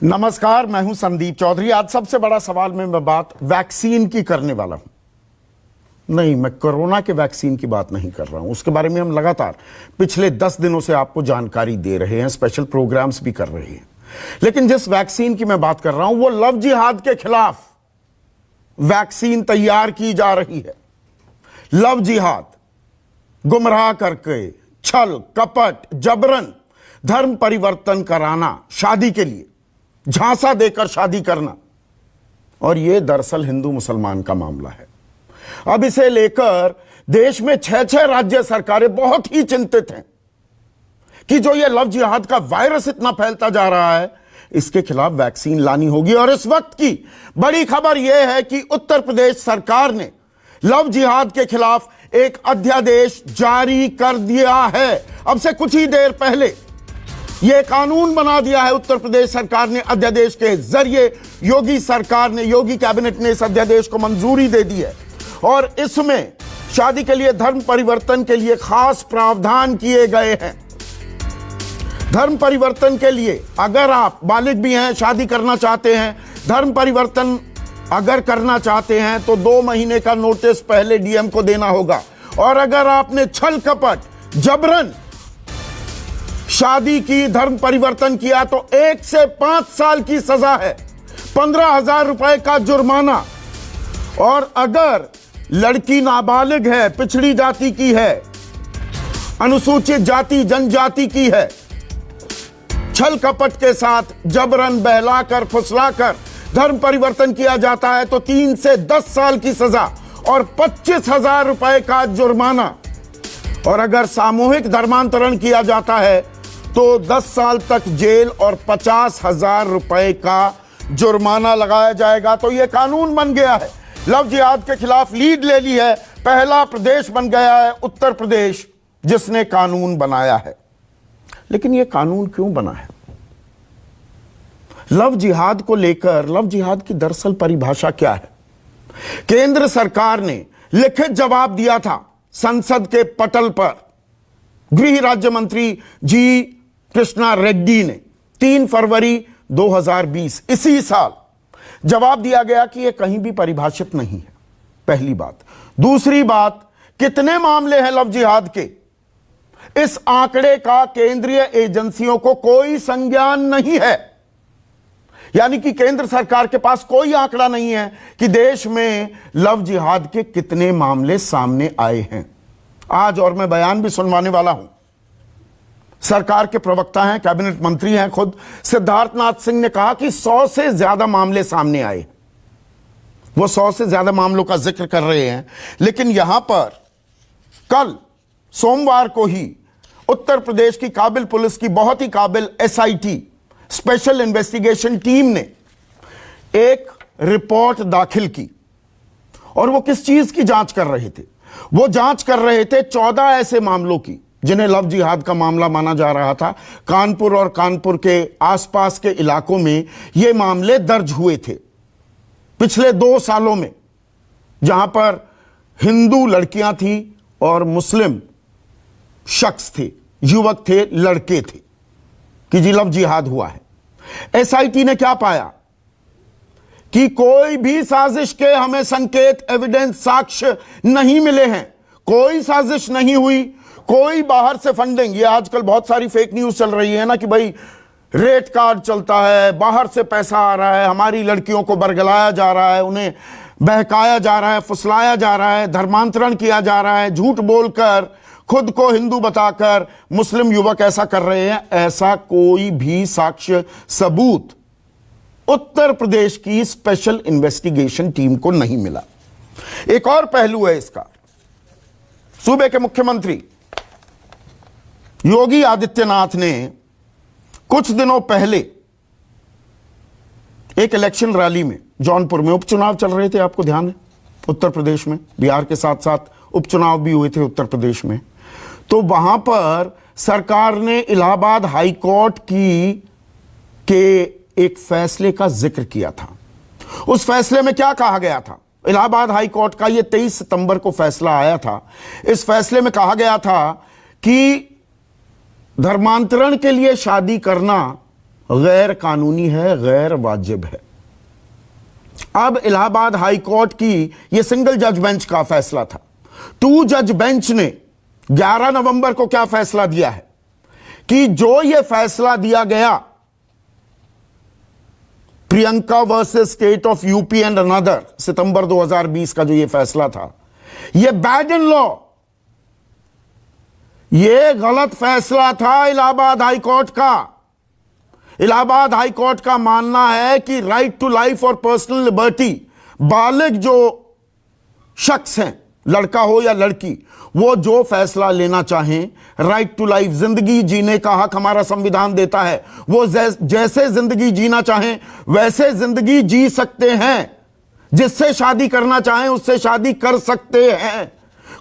नमस्कार, मैं हूं संदीप चौधरी। आज सबसे बड़ा सवाल में मैं बात वैक्सीन की करने वाला हूं। नहीं, मैं कोरोना के वैक्सीन की बात नहीं कर रहा हूं। उसके बारे में हम लगातार पिछले 10 दिनों से आपको जानकारी दे रहे हैं, स्पेशल प्रोग्राम्स भी कर रहे हैं। लेकिन जिस वैक्सीन की मैं बात कर रहा हूं वो लव जिहाद के खिलाफ वैक्सीन तैयार की जा रही है। लव जिहाद, गुमराह करके, छल कपट, जबरन धर्म परिवर्तन कराना, शादी के लिए झांसा देकर शादी करना, और यह दरअसल हिंदू मुसलमान का मामला है। अब इसे लेकर देश में 6 राज्य सरकारें बहुत ही चिंतित हैं कि जो यह लव जिहाद का वायरस इतना फैलता जा रहा है, इसके खिलाफ वैक्सीन लानी होगी। और इस वक्त की बड़ी खबर यह है कि उत्तर प्रदेश सरकार ने लव जिहाद के खिलाफ एक अध्यादेश जारी कर दिया है। अब से कुछ ही देर पहले यह कानून बना दिया है उत्तर प्रदेश सरकार ने अध्यादेश के जरिए। योगी सरकार ने, योगी कैबिनेट ने इस अध्यादेश को मंजूरी दे दी है और इसमें शादी के लिए धर्म परिवर्तन के लिए खास प्रावधान किए गए हैं। धर्म परिवर्तन के लिए अगर आप बालिग भी हैं, शादी करना चाहते हैं, धर्म परिवर्तन अगर करना चाहते हैं तो 2 महीने का नोटिस पहले डीएम को देना होगा। और अगर आपने छल कपट जबरन शादी की, धर्म परिवर्तन किया तो 1 से 5 साल की सजा है, 15,000 रुपए का जुर्माना। और अगर लड़की नाबालिग है, पिछड़ी जाति की है, अनुसूचित जाति जनजाति की है, छल कपट के साथ जबरन बहलाकर फुसलाकर धर्म परिवर्तन किया जाता है तो 3 से 10 साल की सजा और 25,000 रुपए का जुर्माना। और अगर सामूहिक धर्मांतरण किया जाता है तो 10 साल तक जेल और 50,000 रुपए का जुर्माना लगाया जाएगा। तो यह कानून बन गया है। लव जिहाद के खिलाफ लीड ले ली है। पहला प्रदेश बन गया है उत्तर प्रदेश जिसने कानून बनाया है। लेकिन यह कानून क्यों बना है? लव जिहाद को लेकर, लव जिहाद की दरअसल परिभाषा क्या है? केंद्र सरकार ने लिखित जवाब दिया था संसद के पटल पर। गृह राज्य मंत्री जी कृष्णा रेड्डी ने 3 फरवरी 2020 इसी साल जवाब दिया गया कि यह कहीं भी परिभाषित नहीं है। पहली बात। दूसरी बात, कितने मामले हैं लव जिहाद के, इस आंकड़े का केंद्रीय एजेंसियों को कोई संज्ञान नहीं है। यानी कि केंद्र सरकार के पास कोई आंकड़ा नहीं है कि देश में लव जिहाद के कितने मामले सामने आए हैं। आज और मैं बयान भी सुनवाने वाला हूं। सरकार के प्रवक्ता हैं, कैबिनेट मंत्री हैं खुद सिद्धार्थनाथ सिंह ने कहा कि 100 से ज्यादा मामले सामने आए। वो 100 से ज्यादा मामलों का जिक्र कर रहे हैं। लेकिन यहां पर कल सोमवार को ही उत्तर प्रदेश की काबिल पुलिस की, बहुत ही काबिल एसआईटी, स्पेशल इन्वेस्टिगेशन टीम ने एक रिपोर्ट दाखिल की। और वो किस चीज की जांच कर रहे थे? वो जांच कर रहे थे 14 ऐसे मामलों की जिन्हें लव जिहाद का मामला माना जा रहा था। कानपुर और कानपुर के आसपास के इलाकों में ये मामले दर्ज हुए थे पिछले 2 सालों में, जहां पर हिंदू लड़कियां थी और मुस्लिम शख्स थे, युवक थे, लड़के थे, कि जी लव जिहाद हुआ है। एसआईटी ने क्या पाया कि कोई भी साजिश के हमें संकेत, एविडेंस, साक्ष्य नहीं मिले हैं। कोई साजिश नहीं हुई, कोई बाहर से फंडिंग। ये आजकल बहुत सारी फेक न्यूज चल रही है ना कि भाई रेट कार्ड चलता है, बाहर से पैसा आ रहा है, हमारी लड़कियों को बरगलाया जा रहा है, उन्हें बहकाया जा रहा है, फुसलाया जा रहा है, धर्मांतरण किया जा रहा है, झूठ बोलकर खुद को हिंदू बताकर मुस्लिम युवक ऐसा कर रहे हैं। ऐसा कोई भी साक्ष्य, सबूत उत्तर प्रदेश की स्पेशल इन्वेस्टिगेशन टीम को नहीं मिला। एक और पहलू है इसका। सूबे के मुख्यमंत्री योगी आदित्यनाथ ने कुछ दिनों पहले एक इलेक्शन रैली में, जौनपुर में उपचुनाव चल रहे थे, आपको ध्यान है, उत्तर प्रदेश में, बिहार के साथ साथ उपचुनाव भी हुए थे उत्तर प्रदेश में। तो वहां पर सरकार ने इलाहाबाद हाई कोर्ट के एक फैसले का जिक्र किया था। उस फैसले में क्या कहा गया था? इलाहाबाद हाई कोर्ट का ये 23 सितंबर को फैसला आया था। इस फैसले में कहा गया था कि धर्मांतरण के लिए शादी करना गैर कानूनी है, गैर वाजिब है। अब इलाहाबाद हाई कोर्ट की यह सिंगल जज बेंच का फैसला था। 2 जज बेंच ने 11 नवंबर को क्या फैसला दिया है कि जो यह फैसला दिया गया Priyanka versus state of UP and another, सितंबर 2020 का जो यह फैसला था, यह बैड इन लॉ, यह गलत फैसला था इलाहाबाद हाई कोर्ट का। इलाहाबाद हाई कोर्ट का मानना है कि राइट टू लाइफ और पर्सनल लिबर्टी, बालिग जो शख्स हैं, लड़का हो या लड़की, वो जो फैसला लेना चाहें, राइट टू लाइफ, जिंदगी जीने का हक हमारा संविधान देता है, वो जैसे जिंदगी जीना चाहें वैसे जिंदगी जी सकते हैं। जिससे शादी करना चाहें उससे शादी कर सकते हैं,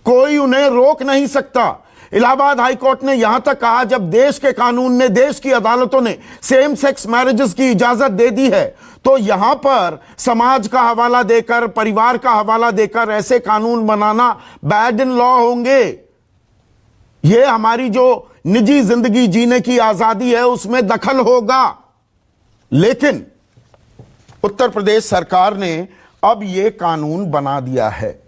कोई उन्हें रोक नहीं सकता। इलाहाबाद हाई कोर्ट ने यहां तक कहा, जब देश के कानून ने, देश की अदालतों ने सेम सेक्स मैरिजेस की इजाजत दे दी है, तो यहां पर समाज का हवाला देकर, परिवार का हवाला देकर ऐसे कानून बनाना बैड इन लॉ होंगे। यह हमारी जो निजी जिंदगी जीने की आजादी है उसमें दखल होगा। लेकिन उत्तर प्रदेश सरकार ने अब यह कानून बना दिया है,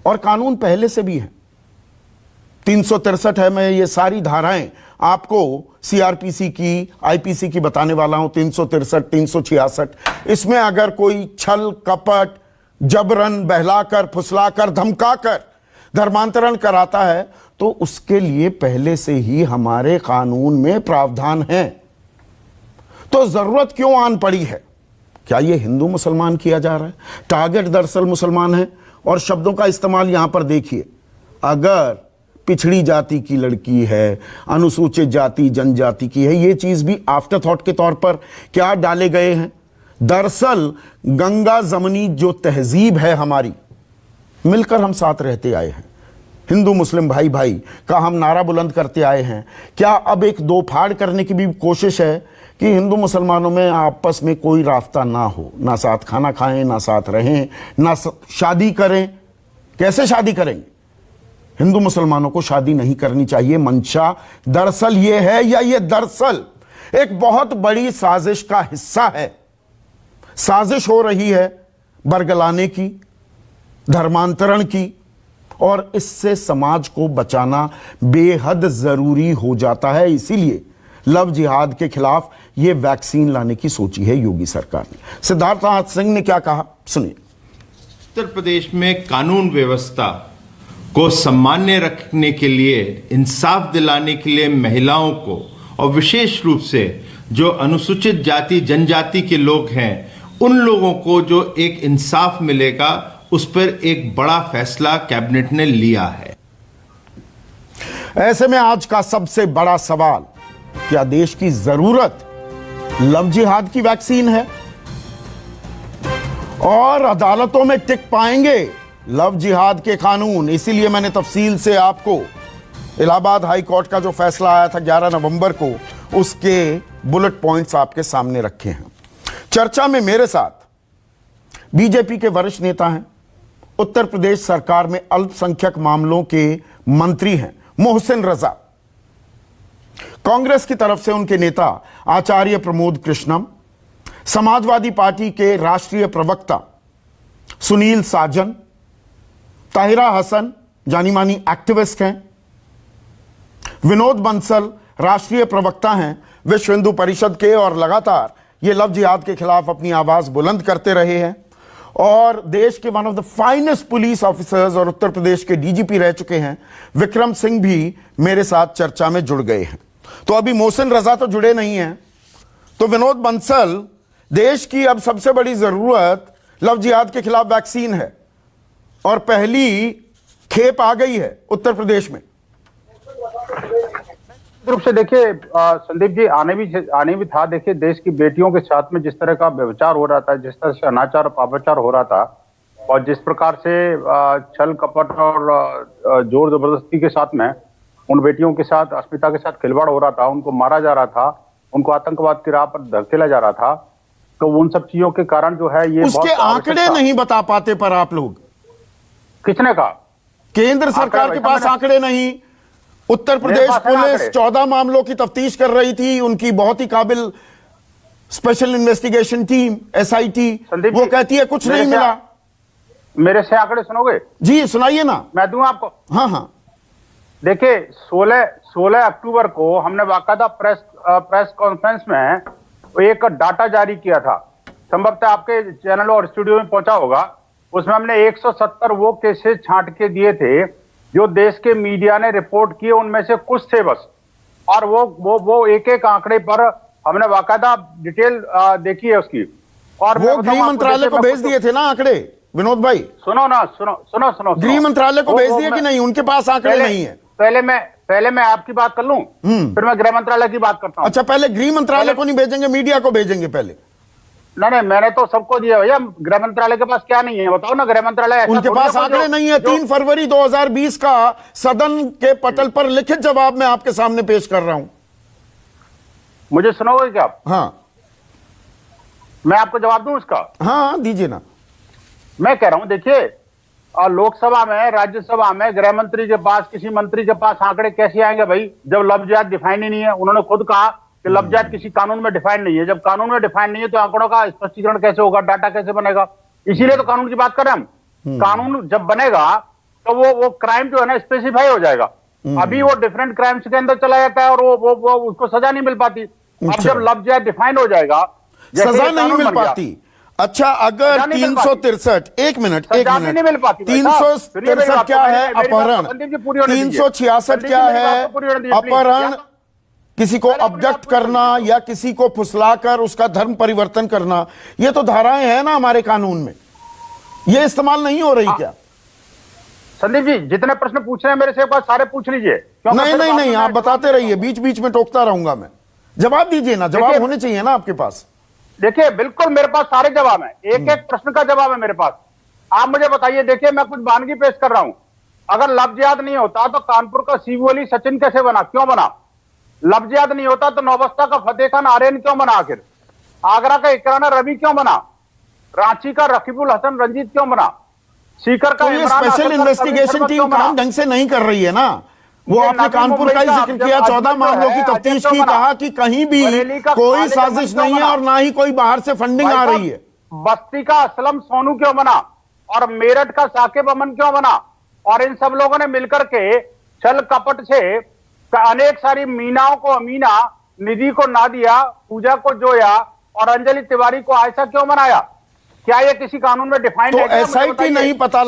और कानून पहले से भी है। 363 है, मैं ये सारी धाराएं आपको सीआरपीसी की, आईपीसी की बताने वाला हूं। 363, 366, इसमें अगर कोई छल कपट, जबरन, बहलाकर, फुसलाकर, धमकाकर धर्मांतरण कराता है तो उसके लिए पहले से ही हमारे कानून में प्रावधान है। तो जरूरत क्यों आन पड़ी है? क्या यह हिंदू मुसलमान किया जा रहा है? टारगेट दरअसल मुसलमान है। और शब्दों का इस्तेमाल यहां पर देखिए, अगर पिछड़ी जाति की लड़की है, अनुसूचित जाति जनजाति की है, ये चीज भी आफ्टर थॉट के तौर पर क्या डाले गए हैं। दरअसल गंगा जमनी जो तहजीब है हमारी, मिलकर हम साथ रहते आए हैं, हिंदू मुस्लिम भाई भाई का हम नारा बुलंद करते आए हैं। क्या अब एक दो फाड़ करने की भी कोशिश है कि हिंदू मुसलमानों में आपस में कोई राफ्ता ना हो, ना साथ खाना खाएं, ना साथ रहें, ना शादी करें? कैसे शादी करेंगे? हिंदू मुसलमानों को शादी नहीं करनी चाहिए। मंशा दरअसल ये है, या ये दरअसल एक बहुत बड़ी साजिश का हिस्सा है। साजिश हो रही है बरगलाने की, धर्मांतरण की, और इससे समाज को बचाना बेहद जरूरी हो जाता है। इसीलिए लव जिहाद के खिलाफ यह वैक्सीन लाने की सोची है योगी सरकार ने। सिद्धार्थनाथ सिंह ने क्या कहा, सुनिए। उत्तर प्रदेश में कानून व्यवस्था को सम्मान्य रखने के लिए, इंसाफ दिलाने के लिए महिलाओं को, और विशेष रूप से जो अनुसूचित जाति जनजाति के लोग हैं, उन लोगों को जो एक इंसाफ मिलेगा, उस पर एक बड़ा फैसला कैबिनेट ने लिया है। ऐसे में आज का सबसे बड़ा सवाल, क्या देश की जरूरत लव जिहाद की वैक्सीन है? और अदालतों में टिक पाएंगे लव जिहाद के कानून? इसीलिए मैंने तफसील से आपको इलाहाबाद हाई कोर्ट का जो फैसला आया था 11 नवंबर को, उसके बुलेट पॉइंट्स आपके सामने रखे हैं। चर्चा में मेरे साथ बीजेपी के वरिष्ठ नेता हैं, उत्तर प्रदेश सरकार में अल्पसंख्यक मामलों के मंत्री हैं मोहसिन रजा। कांग्रेस की तरफ से उनके नेता आचार्य प्रमोद कृष्णम, समाजवादी पार्टी के राष्ट्रीय प्रवक्ता सुनील साजन, ताहिरा हसन जानी मानी एक्टिविस्ट हैं, विनोद बंसल राष्ट्रीय प्रवक्ता हैं विश्व हिंदू परिषद के, और लगातार ये लव जिहाद के खिलाफ अपनी आवाज बुलंद करते रहे हैं, और देश के one of the finest police officers और उत्तर प्रदेश के डीजीपी रह चुके हैं विक्रम सिंह भी मेरे साथ चर्चा में जुड़ गए हैं। तो अभी मोहसिन रजा तो जुड़े नहीं हैं, तो विनोद बंसल, देश की अब सबसे बड़ी जरूरत लव जिहाद के खिलाफ वैक्सीन है, और पहली खेप आ गई है उत्तर प्रदेश में। रूप से देखिए संदीप जी, आने भी था। देखिए, देश की बेटियों के साथ में जिस तरह का व्यभिचार हो रहा था, जिस तरह से अनाचार और पापाचार हो रहा था, और जिस प्रकार से छल कपट और जोर जबरदस्ती के साथ में उन बेटियों के साथ, अस्मिता के साथ खिलवाड़ हो रहा था, उनको मारा जा रहा था, उनको आतंकवाद की राह पर धकेला जा रहा था, तो उन सब चीजों के कारण जो है ये उसके आंकड़े नहीं बता पाते। पर आप लोग, किसने कहा? केंद्र सरकार के पास आंकड़े नहीं, उत्तर मेरे प्रदेश पास है ना पुलिस आंकड़े। 14 मामलों की तफ्तीश कर रही थी, उनकी बहुत ही काबिल special investigation team SIT, Sandeep वो जी, कहती है कुछ मेरे नहीं से- मिला। मेरे से आंकड़े सुनोगे? जी सुनाइए ना। मैं दूं आपको। हाँ हाँ देखिए 16 अक्टूबर को हमने बाकायदा प्रेस कॉन्फ्रेंस में एक डाटा जारी किया था, संभवतः आपके चैनल और स्टूडियो में पहुंचा होगा। उसमें हमने 170 वो केसेस छांट के दिए थे जो देश के मीडिया ने रिपोर्ट किए, उनमें से कुछ थे बस। और वो एक एक आंकड़े पर हमने बाकायदा डिटेल देखी है उसकी। और मैं वो बताऊं गृह आपको, मंत्रालय जैसे को मैं भेज कुछ- दिए थे ना आंकड़े विनोद भाई? सुनो ना, सुनो। गृह मंत्रालय को भेज दिए कि नहीं? उनके पास आंकड़े नहीं है। पहले मैं आपकी बात कर लूं, फिर मैं गृह मंत्रालय की बात करता हूं। अच्छा पहले गृह मंत्रालय को नहीं भेजेंगे, मीडिया को भेजेंगे पहले? नहीं, मैंने तो सबको दिया भैया। गृह मंत्रालय के पास क्या नहीं है बताओ ना? गृह मंत्रालय ऐसा उनके थोड़ी पास है आंकड़े नहीं है। 3 फरवरी 2020 का सदन के पटल पर लिखित जवाब मैं आपके सामने पेश कर रहा हूं। मुझे सुनोगे क्या आप? हाँ मैं आपको जवाब दूं उसका? हाँ दीजिए ना। मैं कह रहा हूं, देखिए लोकसभा में, राज्यसभा में गृह मंत्री के पास, किसी मंत्री के पास आंकड़े कैसे आएंगे भाई, जब लफ्ज़ डिफाइन ही नहीं है। उन्होंने खुद कहा कि लफ्ज़ किसी कानून में डिफाइन नहीं है। जब कानून में डिफाइन नहीं है तो आंकड़ों का स्पष्टीकरण कैसे होगा, डाटा कैसे बनेगा? इसीलिए तो कानून की बात कर रहे हैं हम। कानून जब बनेगा तो वो क्राइम जो है ना स्पेसिफाई हो जाएगा। अभी वो डिफरेंट क्राइम्स के अंदर चला जाता है और वो उसको सजा नहीं मिल पाती। अब अच्छा। जब लफ्ज़ डिफाइन हो जाएगा, जैसे सजा ये नहीं कानून मिल बन गया, पाती। अच्छा अगर सजा नहीं मिल 363, एक मिनट सजा भी नहीं मिल पाती भाई साहब। सुनिए मेरी 363 बात, क्या है? मेरी बात तो अपहरण। संदीप जी पूरी होने दीजिए। 366 संदीप जी, क्या मेरी बात है? तो पूरी होने दीजिए, प्लीज। अपहरण, या- किसी को पहले अपनी अब्डक्ट बात पूरी करना या किसी को फुसलाकर उसका धर्म परिवर्तन करना, ये तो धाराएं हैं ना हमारे कानून में, ये इस्तेमाल नहीं हो रही क्या? संदीप जी जितने प्रश्न पूछ रहे हैं मेरे से एक बार सारे पूछ लीजिए। क्योंकि नहीं फिर नहीं बाद नहीं, में आप मैं बताते रहिए, बीच बीच में टोकता रहूंगा मैं। जवाब दीजिए ना, जवाब देखिए- होने चाहिए ना आपके पास। देखिए बिल्कुल मेरे पास सारे जवाब हैं, एक एक प्रश्न का जवाब है मेरे पास। आप मुझे बताइए, देखिए मैं कुछ वानगी पेश कर रहा हूं। अगर लफ्ज याद नहीं होता तो कानपुर का सीबू अली सचिन कैसे बना, क्यों बना? लफ्ज याद नहीं होता तो नौबस्ता का फतेह खान आर्यन क्यों बना? आखिर आगरा का इकराना रवि क्यों बना? रांची का रकीबुल हसन रंजीत क्यों बना? सीकर का तो ये इमरान स्पेशल असद का इन्वेस्टिगेशन कबीर टीम क्यों बना? काम ढंग से नहीं कर रही है ना। वो ये आपने नवी कानपुर का ही मुंबई का जिक्र किया, 14 अजय मामलों की तो है, तफ्तीश अजय की, तो कहा कि कहीं भी बरेली का कोई खालिद साजिश अहमद क्यों नहीं है बना? और ना ही कोई बाहर से फंडिंग भाई आ साहब, रही है। बस्ती का असलम सोनू क्यों बना और मेरठ का साकिब अमन क्यों बना? और इन सब लोगों ने मिलकर के छल कपट से अनेक सारी मीनाओं को अमीना, निधि को नादिया, पूजा को जोया और अंजलि तिवारी को आयशा क्यों बनाया? क्या ये किसी कानून में डिफाइंड तो है क्या? मुझे एसआईटी बताइए। नहीं पता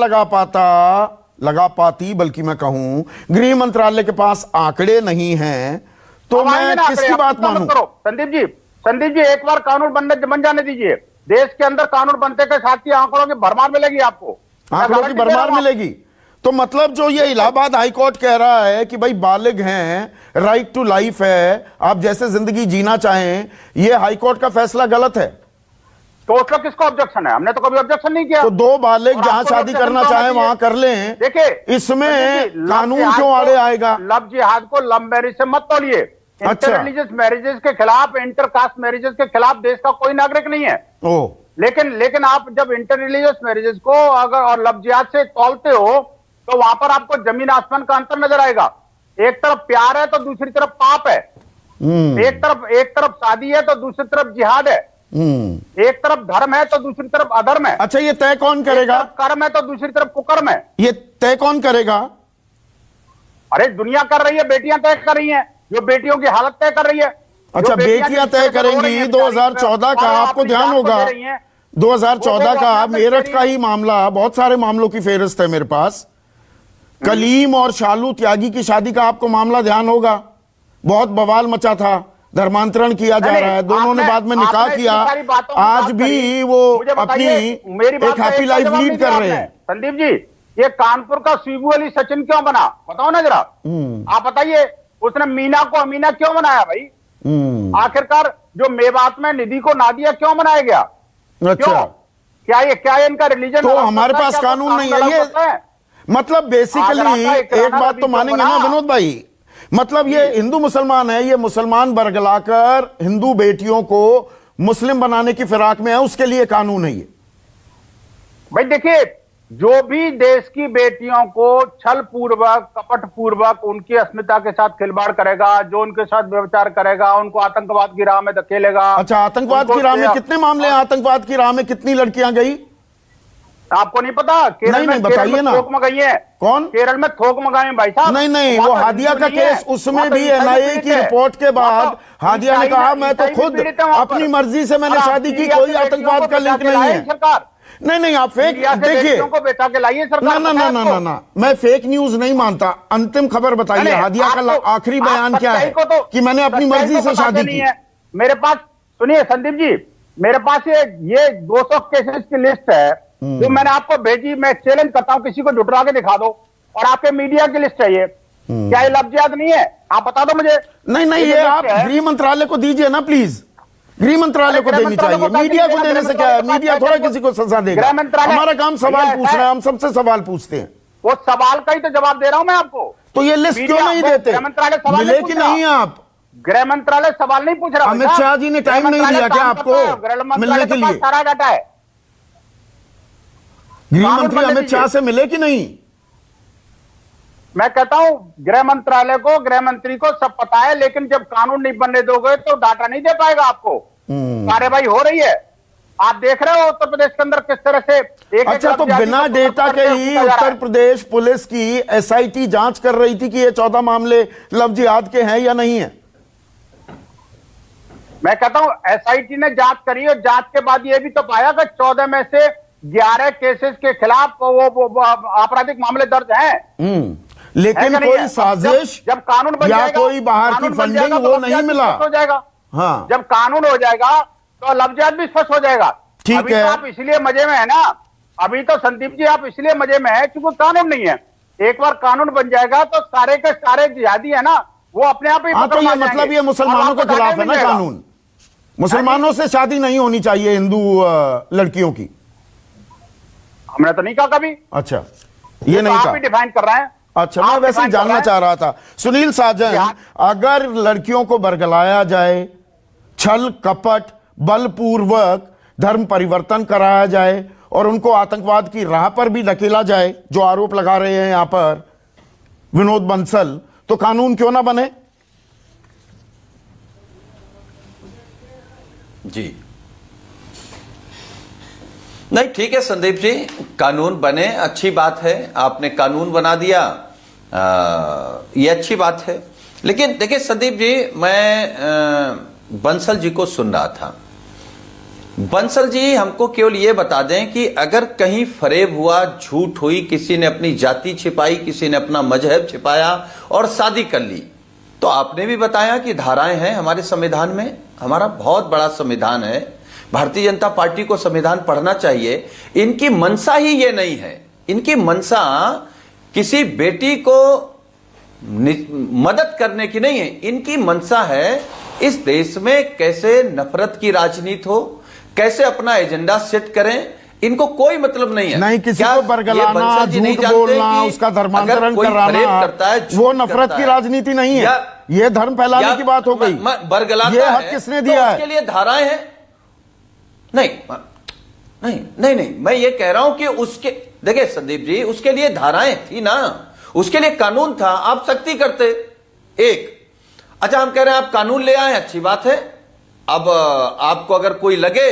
लगा पाती, बल्कि मैं कहूं गृह मंत्रालय के पास आंकड़े नहीं हैं, तो अब आएंगे मैं ना किसकी आंकड़े, बात आप चिंता मानूं? मत करो। संदीप जी एक बार कानून बन जाने दीजिए। देश के अंदर कानून बनते के साथ ही आंकड़ों की भरमार मिलेगी आपको। आंकड़ों की गारंटी दे रहा भरमार हूं। मिलेगी। तो मतलब जो ये इलाहाबाद हाईकोर्ट कह रहा है कि भाई बालिग हैं, राइट टू लाइफ है, आप जैसे जिंदगी जीना चाहें, ये हाईकोर्ट का फैसला गलत है। तो उस वक्त किसको ऑब्जेक्शन है? हमने तो कभी ऑब्जेक्शन नहीं किया। तो दो बालिग और जहां आपको शादी objection करना तो चाहें होना वहां कर लें। चाहिए। देखिए इसमें संदीप जी, कानून लव क्यों जिहाद आड़े को- आएगा? लव जिहाद को लव मैरिज से मत तोलिए। अच्छा। इंटर रिलीजियस मैरिजेस के खिलाफ, इंटर कास्ट मैरिजेस के खिलाफ देश का कोई नागरिक नहीं है। ओ लेकिन आप जब इंटर रिलीजियस मैरिजेस को अगर और लव जिहाद से तोलते हो तो वहां पर आपको जमीन आसमान का अंतर नजर आएगा। एक तरफ प्यार है तो दूसरी तरफ पाप है। एक तरफ शादी है तो दूसरी तरफ जिहाद है। एक तरफ धर्म है तो दूसरी तरफ अधर्म है। अच्छा, ये तय कौन एक करेगा? तरफ कर्म है तो दूसरी तरफ कुकर्म है। ये तय कौन करेगा? अरे दुनिया कर रही है, बेटियां तय कर रही हैं, जो बेटियों की हालत तय कर रही है। अच्छा, बेटियां तय करेंगी। 2014 का आपको ध्यान होगा, 2014 का मेरठ का ही मामला, बहुत सारे मामलों की फेहरिस्त है मेरे पास। कलीम और शालू त्यागी की शादी का आपको मामला ध्यान होगा, बहुत बवाल मचा था, धर्मांतरण किया जा रहा है, दोनों ने बाद में निकाह किया, आज भी वो अपनी एक हैप्पी लाइफ लीड कर रहे हैं। संदीप जी, ये कानपुर का सीबू अली सचिन क्यों बना बताओ ना जरा। आप बताइए, उसने मीना को अमीना क्यों बनाया भाई? आखिरकार जो मेवात में निधि को नादिया क्यों बनाया गया? अच्छा, क्या ये इनका रिलीजन? तो हमारे पास कानून नहीं है ये? मतलब बेसिकली एक बात तो मानेंगे ना विनोद भाई, मतलब ये हिंदू मुसलमान है, ये मुसलमान बरगलाकर हिंदू बेटियों को मुस्लिम बनाने की फिराक में है, उसके लिए कानून है ये। भाई देखिए, जो भी देश की बेटियों को छल पूर्वक, कपट पूर्वक उनकी अस्मिता के साथ खिलवाड़ करेगा, जो उनके साथ व्यभिचार करेगा, उनको आतंकवाद की राह में धकेलेगा। अच्छा, आतंकवाद की राह में कितने मामले हैं? आतंकवाद की राह में कितनी लड़कियां गई? आपको नहीं पता? केरल में बताइए ना। थोक मंगाई है। कौन? केरल में थोक मंगाई भाई साहब। नहीं, वो हादिया का केस, उसमें भी एनआईए की रिपोर्ट के बाद हादिया ने कहा मैं तो खुद अपनी मर्जी से मैंने शादी की, कोई आतंकवाद का लिंक नहीं है। सरकार नहीं, आप फेक देखिए, को बेटा के लाइए सरकार। ना, मैं फेक न्यूज नहीं मानता। अंतिम खबर बताइए, हादिया का आखिरी बयान क्या है कि मैंने अपनी मर्जी से शादी की? मेरे पास सुनिए संदीप जी, मेरे पास ये 200 केसेस की लिस्ट है जो मैंने आपको भेजी। मैं चैलेंज करता हूं, किसी को जुटरा के दिखा दो, और आपके मीडिया की लिस्ट है ये। क्या ये लफ्ज़ नहीं है? आप बता दो मुझे। नहीं, ये आप गृह मंत्रालय को दीजिए ना प्लीज। गृह मंत्रालय को देनी चाहिए, मीडिया को देने से क्या है? मीडिया थोड़ा किसी को सजा देगा। हमारा काम सवाल पूछना है, हम सबसे सवाल पूछते हैं। वो सवाल का ही तो जवाब दे रहा हूं मैं आपको। तो ये लिस्ट क्यों नहीं देते? मिले कि नहीं? आप गृह मंत्रालय सवाल नहीं पूछ रहा। अमित शाह जी ने टाइम नहीं दिया क्या आपको मिलने के लिए? सारा डाटा है। गृह मंत्री अमित शाह से मिले कि नहीं? मैं कहता हूं गृह मंत्रालय को, गृह मंत्री को सब पता है, लेकिन जब कानून नहीं बनने दोगे तो डाटा नहीं दे पाएगा आपको। कार्रवाई हो रही है, आप देख रहे हो उत्तर प्रदेश के अंदर किस तरह से अच्छा, तो बिना डेटा के ही उत्तर प्रदेश पुलिस की एसआईटी जांच कर रही थी कि ये 14 मामले लव जिहाद के हैं या नहीं है? मैं कहता हूं एसआईटी ने जांच करी और जांच के बाद ये भी तो पाया कि 14 में से 11 केसेस के खिलाफ वो आपराधिक मामले दर्ज हैं। लेकिन कोई साजिश जब कानून बन या कोई बाहर की फंडिंग वो नहीं मिला। हो जाएगा। हाँ, जब कानून हो जाएगा तो लव जिहाद भी स्पष्ट हो जाएगा। ठीक है, आप इसलिए मजे में है ना। अभी तो संदीप जी आप इसलिए मजे में है क्योंकि कानून नहीं है। एक बार कानून बन जाएगा तो सारे के सारे जिहादी है ना, वो अपने आप ही। हाँ, तो ये मतलब ये मुसलमानों के खिलाफ है ना कानून? मुसलमानों से शादी नहीं होनी चाहिए हिंदू लड़कियों की? हमने तो नहीं कहा कभी। अच्छा, ये नहीं कहा, आप ही डिफाइन कर रहे हैं। अच्छा, मैं वैसे जानना चाह रहा था सुनील साजन, अगर लड़कियों को बरगलाया जाए, छल कपट बलपूर्वक धर्म परिवर्तन कराया जाए और उनको आतंकवाद की राह पर भी धकेला जाए, जो आरोप लगा रहे हैं यहां पर विनोद बंसल, तो कानून क्यों ना बने? जी नहीं, ठीक है संदीप जी, कानून बने, अच्छी बात है। आपने कानून बना दिया, ये अच्छी बात है। लेकिन देखिए संदीप जी, मैं बंसल जी को सुन रहा था। बंसल जी हमको केवल ये बता दें कि अगर कहीं फरेब हुआ, झूठ हुई, किसी ने अपनी जाति छिपाई, किसी ने अपना मजहब छिपाया और शादी कर ली, तो आपने भी बताया कि धाराएं हैं हमारे संविधान में। हमारा बहुत बड़ा संविधान है, भारतीय जनता पार्टी को संविधान पढ़ना चाहिए। इनकी मंशा ही ये नहीं है। इनकी मंशा किसी बेटी को मदद करने की नहीं है। इनकी मंशा है इस देश में कैसे नफरत की राजनीति हो, कैसे अपना एजेंडा सेट करें। इनको कोई मतलब नहीं है। नहीं, किसी को बरगलाना, झूठ बोलना, उसका धर्मांतरण कराना, वो नफरत की राजनीति नहीं है। ये धर्म फैलाने की बात हो गई। बरगलाता ये हक किसने दिया है? उसके लिए धाराएं हैं। नहीं नहीं नहीं नहीं, मैं ये कह रहा हूं कि उसके, देखिए संदीप जी, उसके लिए धाराएं थी ना, उसके लिए कानून था। आप सख्ती करते एक। अच्छा, हम कह रहे हैं आप कानून ले आए, अच्छी बात है। अब आपको अगर कोई लगे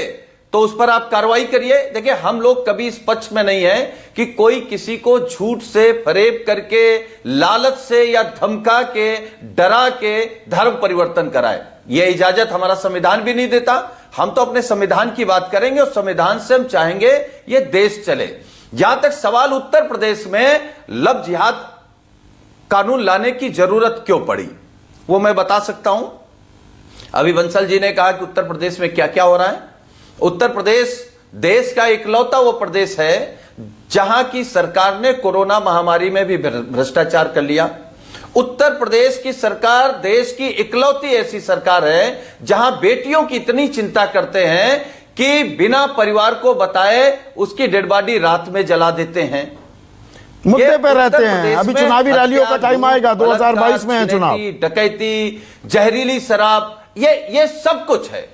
तो उस पर आप कार्रवाई करिए। देखिए, हम लोग कभी इस पक्ष में नहीं है कि कोई किसी को झूठ से, फरेब करके, लालच से या धमका के, डरा के धर्म परिवर्तन कराए। यह इजाजत हमारा संविधान भी नहीं देता। हम तो अपने संविधान की बात करेंगे और संविधान से हम चाहेंगे ये देश चले। जहां तक सवाल उत्तर प्रदेश में लव जिहाद कानून लाने की जरूरत क्यों पड़ी, वो मैं बता सकता हूं। अभी बंसल जी ने कहा कि उत्तर प्रदेश में क्या क्या हो रहा है। उत्तर प्रदेश देश का इकलौता वो प्रदेश है जहां की सरकार ने कोरोना महामारी में भी भ्रष्टाचार कर लिया। उत्तर प्रदेश की सरकार देश की इकलौती ऐसी सरकार है जहां बेटियों की इतनी चिंता करते हैं कि बिना परिवार को बताए उसकी डेड बॉडी रात में जला देते हैं। मुद्दे पे रहते हैं। अभी चुनावी रैलियों का टाइम आएगा, 2022 में है चुनाव। डकैती, जहरीली शराब, ये सब कुछ है।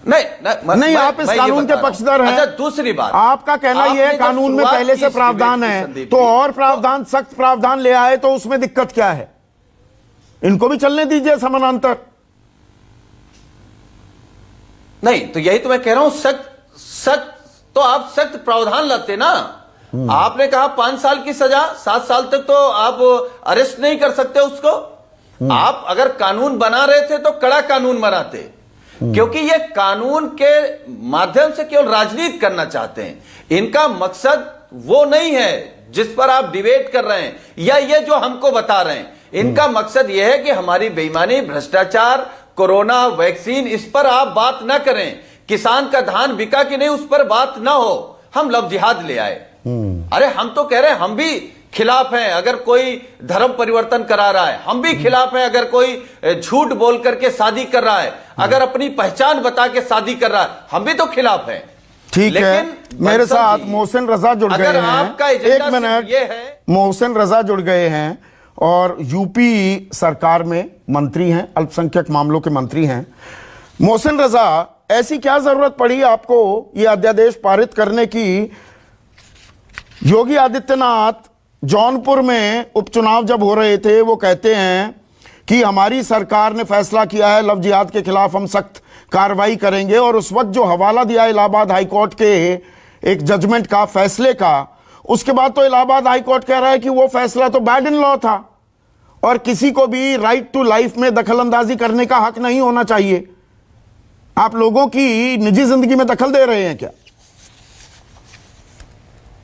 नहीं, आप इस कानून के पक्षधर हैं। अच्छा, दूसरी बात, आपका कहना यह है कानून में पहले से प्रावधान है, तो और प्रावधान, सख्त प्रावधान ले आए तो उसमें दिक्कत क्या है? इनको भी चलने दीजिए समानांतर। नहीं, तो यही तो मैं कह रहा हूं, सख्त तो आप सख्त प्रावधान लाते ना। आपने कहा 5 साल की सजा, 7 साल तक तो आप अरेस्ट नहीं कर सकते उसको। आप अगर कानून बना रहे थे तो कड़ा कानून बनाते, क्योंकि ये कानून के माध्यम से केवल राजनीति करना चाहते हैं। इनका मकसद वो नहीं है जिस पर आप डिबेट कर रहे हैं या ये जो हमको बता रहे हैं। इनका मकसद यह है कि हमारी बेईमानी, भ्रष्टाचार, कोरोना, वैक्सीन, इस पर आप बात ना करें। किसान का धान बिका कि नहीं, उस पर बात ना हो। हम लव जिहाद ले आए। अरे हम तो कह रहे हैं, हम भी खिलाफ हैं अगर कोई धर्म परिवर्तन करा रहा है, हम भी खिलाफ हैं अगर कोई झूठ बोल करके शादी कर रहा है, अगर अपनी पहचान बता के शादी कर रहा है, हम भी तो खिलाफ हैं। ठीक है, मेरे साथ मोहसिन रजा जुड़ गए हैं। एक मिनट, ये है मोहसिन रजा जुड़ गए हैं और यूपी सरकार में मंत्री हैं, अल्पसंख्यक मामलों के मंत्री हैं। मोहसिन रजा, ऐसी क्या जरूरत पड़ी आपको ये अध्यादेश पारित करने की? योगी आदित्यनाथ जौनपुर में उपचुनाव जब हो रहे थे, वो कहते हैं कि हमारी सरकार ने फैसला किया है लव जिहाद के खिलाफ हम सख्त कार्रवाई करेंगे, और उस वक्त जो हवाला दिया इलाहाबाद हाईकोर्ट के एक जजमेंट का, फैसले का, उसके बाद तो इलाहाबाद हाईकोर्ट कह रहा है कि वो फैसला तो बैड इन लॉ था और किसी को भी राइट टू लाइफ में दखलंदाजी करने का हक नहीं होना चाहिए। आप लोगों की निजी जिंदगी में दखल दे रहे हैं क्या?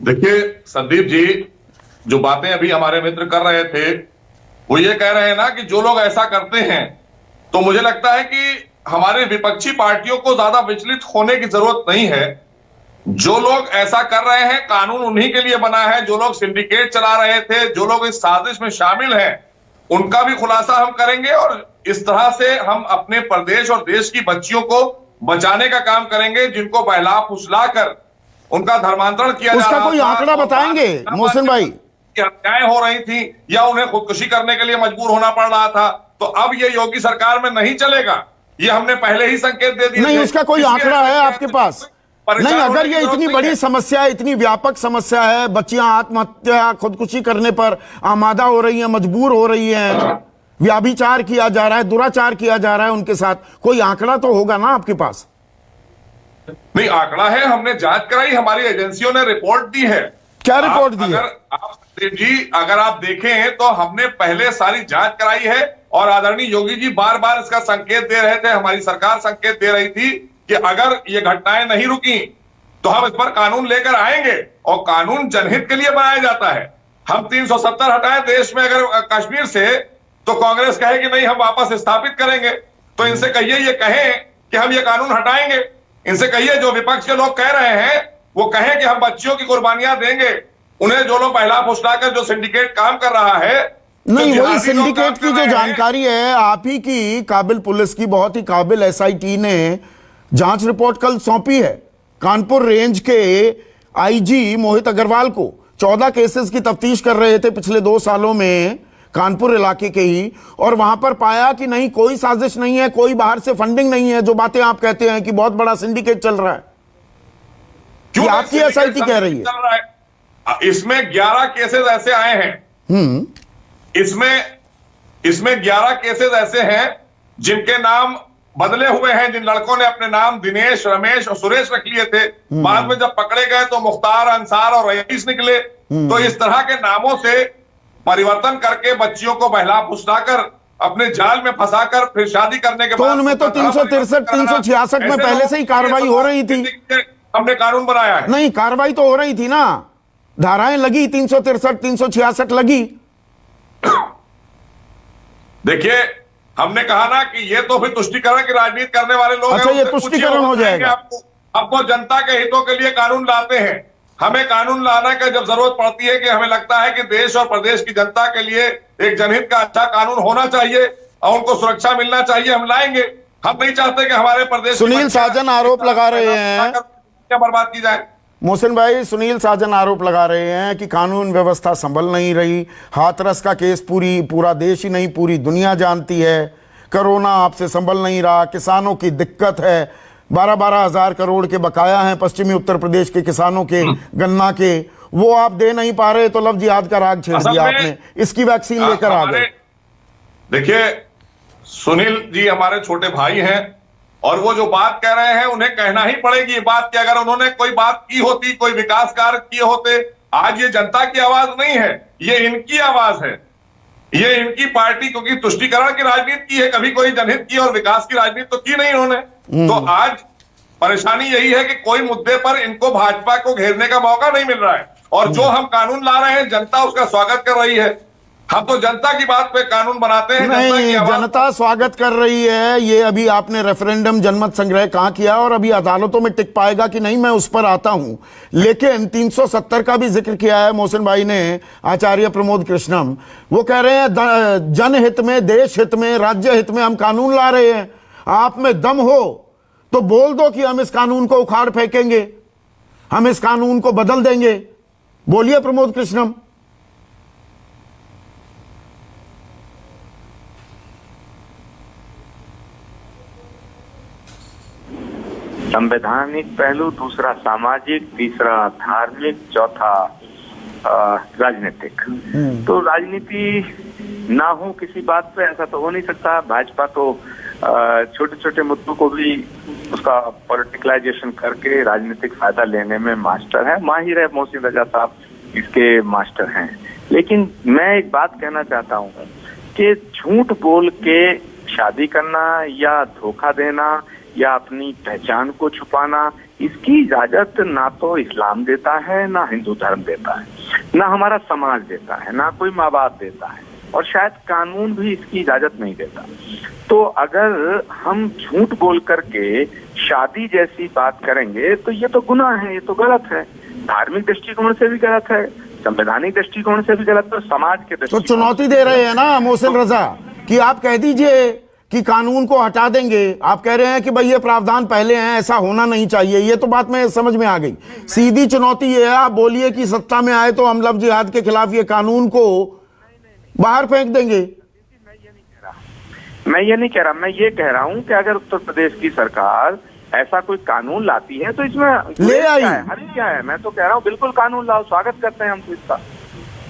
देखिए संदीप जी, जो बातें अभी हमारे मित्र कर रहे थे, वो ये कह रहे हैं ना कि जो लोग ऐसा करते हैं, तो मुझे लगता है कि हमारे विपक्षी पार्टियों को ज्यादा विचलित होने की जरूरत नहीं है। जो लोग ऐसा कर रहे हैं, कानून उन्हीं के लिए बना है। जो लोग सिंडिकेट चला रहे थे, जो लोग इस साजिश में शामिल हैं, उनका भी खुलासा हम करेंगे और इस तरह से हम अपने प्रदेश और देश की बच्चियों को बचाने का काम करेंगे, जिनको बहला फुसला कर उनका धर्मांतरण किया जा रहा था। उसका कोई आंकड़ा बताएंगे मोहसिन भाई? हत्याएं हो रही थी या उन्हें खुदकुशी करने के लिए मजबूर होना पड़ रहा था। तो अब ये योगी सरकार में नहीं चलेगा, ये हमने पहले ही संकेत दे दिए। नहीं, उसका कोई आंकड़ा है आपके पास? नहीं, अगर ये इतनी बड़ी समस्या है, इतनी व्यापक समस्या है, बच्चियां आत्महत्या, खुदकुशी करने पर आमादा हो रही हैं, मजबूर हो रही हैं, व्याभिचार किया जा रहा है, दुराचार किया जा रहा है उनके साथ, कोई आंकड़ा तो होगा ना आपके पास? नहीं, आंकड़ा है, हमने जांच कराई, हमारी एजेंसियों ने रिपोर्ट दी है। क्या रिपोर्ट दी है? अगर आप देखें तो हमने पहले सारी जांच कराई है और आदरणीय योगी जी बार बार इसका संकेत दे रहे थे, हमारी सरकार संकेत दे रही थी कि अगर ये घटनाएं नहीं रुकी तो हम इस पर कानून लेकर आएंगे, और कानून जनहित के लिए बनाया जाता है। हम 370 हटाए देश में अगर कश्मीर से, तो कांग्रेस कहे कि नहीं हम वापस स्थापित करेंगे। तो इनसे कहिए ये कहें कि हम ये कानून हटाएंगे। इनसे कहिए जो विपक्ष के लोग कह रहे हैं वो कहें कि हम बच्चियों की कुर्बानियां देंगे। उन्हें जो लोग बहला फुसलाकर जो सिंडिकेट काम कर रहा है, नहीं, वही सिंडिकेट की जो जानकारी है आप ही की, काबिल पुलिस की, बहुत ही काबिल एसआईटी ने जांच रिपोर्ट कल सौंपी है कानपुर रेंज के आईजी मोहित अग्रवाल को। 14 केसेस की तफ्तीश कर रहे थे पिछले 2 सालों में कानपुर इलाके के ही, और वहां पर पाया कि नहीं, कोई साजिश नहीं है, कोई बाहर से फंडिंग नहीं है। जो बातें आप कहते हैं कि बहुत बड़ा सिंडिकेट चल रहा है, ये आपकी एसआईटी कह रही है। इसमें 11 केसेस ऐसे आए हैं, इसमें 11 केसेस ऐसे हैं जिनके नाम बदले हुए हैं, जिन लड़कों ने अपने नाम दिनेश, रमेश और सुरेश रख लिए थे, बाद में जब पकड़े गए तो मुख्तार, अंसार और रईस निकले। तो इस तरह के नामों से परिवर्तन करके बच्चियों को बहला फुसलाकर अपने जाल में फंसाकर फिर शादी करने के तो बाद उनमें तो 363, 366 में पहले से ही कार्रवाई हो रही थी। हमने कानून बनाया है। नहीं, कार्रवाई तो हो रही थी ना, धाराएं लगी, 363, 366 लगी। देखिए, हमने कहा ना कि ये तो फिर तुष्टीकरण की राजनीति करने वाले लोग अच्छा, ये तुष्टीकरण हो जाएगा। आपको जनता के हितों के लिए कानून लाते हैं। हमें कानून लाने का जब जरूरत पड़ती है कि हमें लगता है कि देश और प्रदेश की जनता के लिए एक जनहित का अच्छा कानून होना चाहिए और उनको सुरक्षा मिलना चाहिए, हम लाएंगे। हम नहीं चाहते कि हमारे प्रदेश। सुनील साजन आरोप लगा रहे हैं, क्या बर्बाद की जाए। मोहसिन भाई, सुनील साजन आरोप लगा रहे हैं कि कानून व्यवस्था संभल नहीं रही। हाथरस का केस पूरा देश ही नहीं, पूरी दुनिया जानती है। कोरोना आपसे संभल नहीं रहा, किसानों की दिक्कत है, 12-12 हजार करोड़ के बकाया हैं पश्चिमी उत्तर प्रदेश के किसानों के गन्ना के, वो आप दे नहीं पा रहे, तो लव जिहाद का राग छेड़ दिया आपने, इसकी वैक्सीन लेकर आ गए। देखिए सुनील जी हमारे छोटे भाई हैं और वो जो बात कह रहे हैं उन्हें कहना ही पड़ेगी ये बात कि अगर उन्होंने कोई बात की होती, कोई विकास कार्य किए होते, आज ये जनता की आवाज नहीं है, ये इनकी आवाज है, ये इनकी पार्टी, क्योंकि तुष्टीकरण की राजनीति की है, कभी कोई जनहित की और विकास की राजनीति तो की नहीं उन्होंने। तो आज परेशानी यही है कि कोई मुद्दे पर इनको भाजपा को घेरने का मौका नहीं मिल रहा है, और जो हम कानून ला रहे हैं जनता उसका स्वागत कर रही है। हम तो जनता की बात पे कानून बनाते हैं। नहीं, जनता स्वागत कर रही है, ये अभी आपने रेफरेंडम जनमत संग्रह कहां किया और अभी अदालतों में टिक पाएगा कि नहीं, मैं उस पर आता हूं। लेकिन 370 का भी जिक्र किया है मोहसिन भाई ने, आचार्य प्रमोद कृष्णम, वो कह रहे हैं जनहित में, देश हित में, राज्य हित में हम कानून ला रहे हैं। आप में दम हो तो बोल दो कि हम इस कानून को उखाड़ फेंकेंगे, हम इस कानून को बदल देंगे। बोलिए प्रमोद कृष्णम। संवैधानिक पहलू, दूसरा सामाजिक, तीसरा धार्मिक, चौथा राजनीतिक। तो राजनीति ना हो किसी बात पे ऐसा तो हो नहीं सकता। भाजपा तो छोटे छोटे मुद्दों को भी उसका पॉलिटिकलाइजेशन करके राजनीतिक फायदा लेने में मास्टर है, माहिर है। मोहसिन रजा साहब इसके मास्टर हैं। लेकिन मैं एक बात कहना चाहता हूँ कि झूठ बोल के शादी करना या धोखा देना या अपनी पहचान को छुपाना, इसकी इजाजत ना तो इस्लाम देता है, ना हिंदू धर्म देता है, ना हमारा समाज देता है, ना कोई माँ बाप देता है, और शायद कानून भी इसकी इजाजत नहीं देता। तो अगर हम झूठ बोल करके शादी जैसी बात करेंगे तो ये तो गुनाह है, ये तो गलत है, धार्मिक दृष्टिकोण से भी गलत है, संवैधानिक दृष्टिकोण से भी गलत है, समाज के तो चुनौती दे रहे हैं ना मोहसिन रजा कि आप कह दीजिए कि कानून को हटा देंगे। आप कह रहे हैं कि भाई ये प्रावधान पहले हैं, ऐसा होना नहीं चाहिए। ये तो बात मैं समझ में आ गई। सीधी चुनौती ये है, आप बोलिए कि सत्ता में आए तो हम लव जिहाद के खिलाफ ये कानून को बाहर फेंक देंगे। मैं ये नहीं कह रहा, मैं ये कह रहा हूँ कि अगर उत्तर प्रदेश की सरकार ऐसा कोई कानून लाती है तो इसमें ले आई, हरी क्या है। मैं तो कह रहा हूँ बिल्कुल कानून लाओ, स्वागत करते हैं हम तो इसका,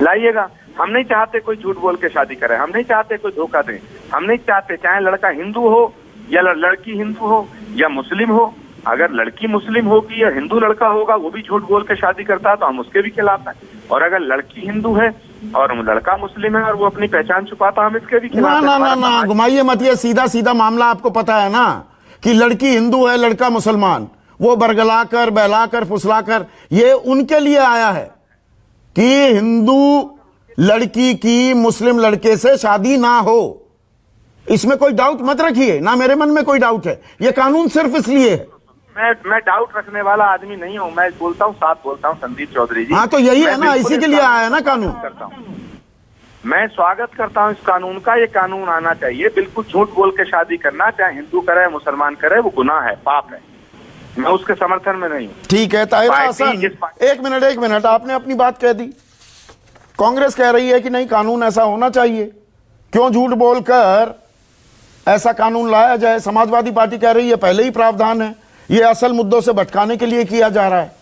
लाइएगा। हम नहीं चाहते कोई झूठ बोल के शादी करे, हम नहीं चाहते कोई धोखा दे, हम नहीं चाहते चाहे लड़का हिंदू हो या लड़की हिंदू हो या मुस्लिम हो। अगर लड़की मुस्लिम होगी या हिंदू लड़का होगा वो भी झूठ बोल के शादी करता है तो हम उसके भी खिलाफ हैं। और अगर लड़की हिंदू है और लड़का मुस्लिम है और वो अपनी पहचान छुपाता, हम इसके भी खिलाफ हैं। ना घुमाइए मत, ये सीधा सीधा मामला आपको पता है ना कि लड़की हिंदू है, लड़का मुसलमान, वो बरगलाकर बहलाकर फुसलाकर ये उनके लिए आया है कि हिंदू लड़की की मुस्लिम लड़के से शादी ना हो। इसमें कोई डाउट मत रखिए, ना मेरे मन में कोई डाउट है। ये कानून सिर्फ इसलिए है। मैं डाउट रखने वाला आदमी नहीं हूँ, मैं बोलता हूँ, साथ बोलता हूँ संदीप चौधरी जी। हाँ तो यही है ना, इसी के लिए आया है ना कानून। करता हूँ, मैं स्वागत करता हूँ इस कानून का। ये कानून आना चाहिए। बिल्कुल झूठ बोल के शादी करना, चाहे हिंदू करे मुसलमान करे, वो गुनाह है, पाप है। मैं उसके समर्थन में नहीं हूँ। ठीक है ताहिरा हसन, एक मिनट, आपने अपनी बात कह दी। कांग्रेस कह रही है कि नहीं, कानून ऐसा होना चाहिए, क्यों झूठ बोलकर ऐसा कानून लाया जाए। समाजवादी पार्टी कह रही है पहले ही प्रावधान है, ये असल मुद्दों से भटकाने के लिए किया जा रहा है।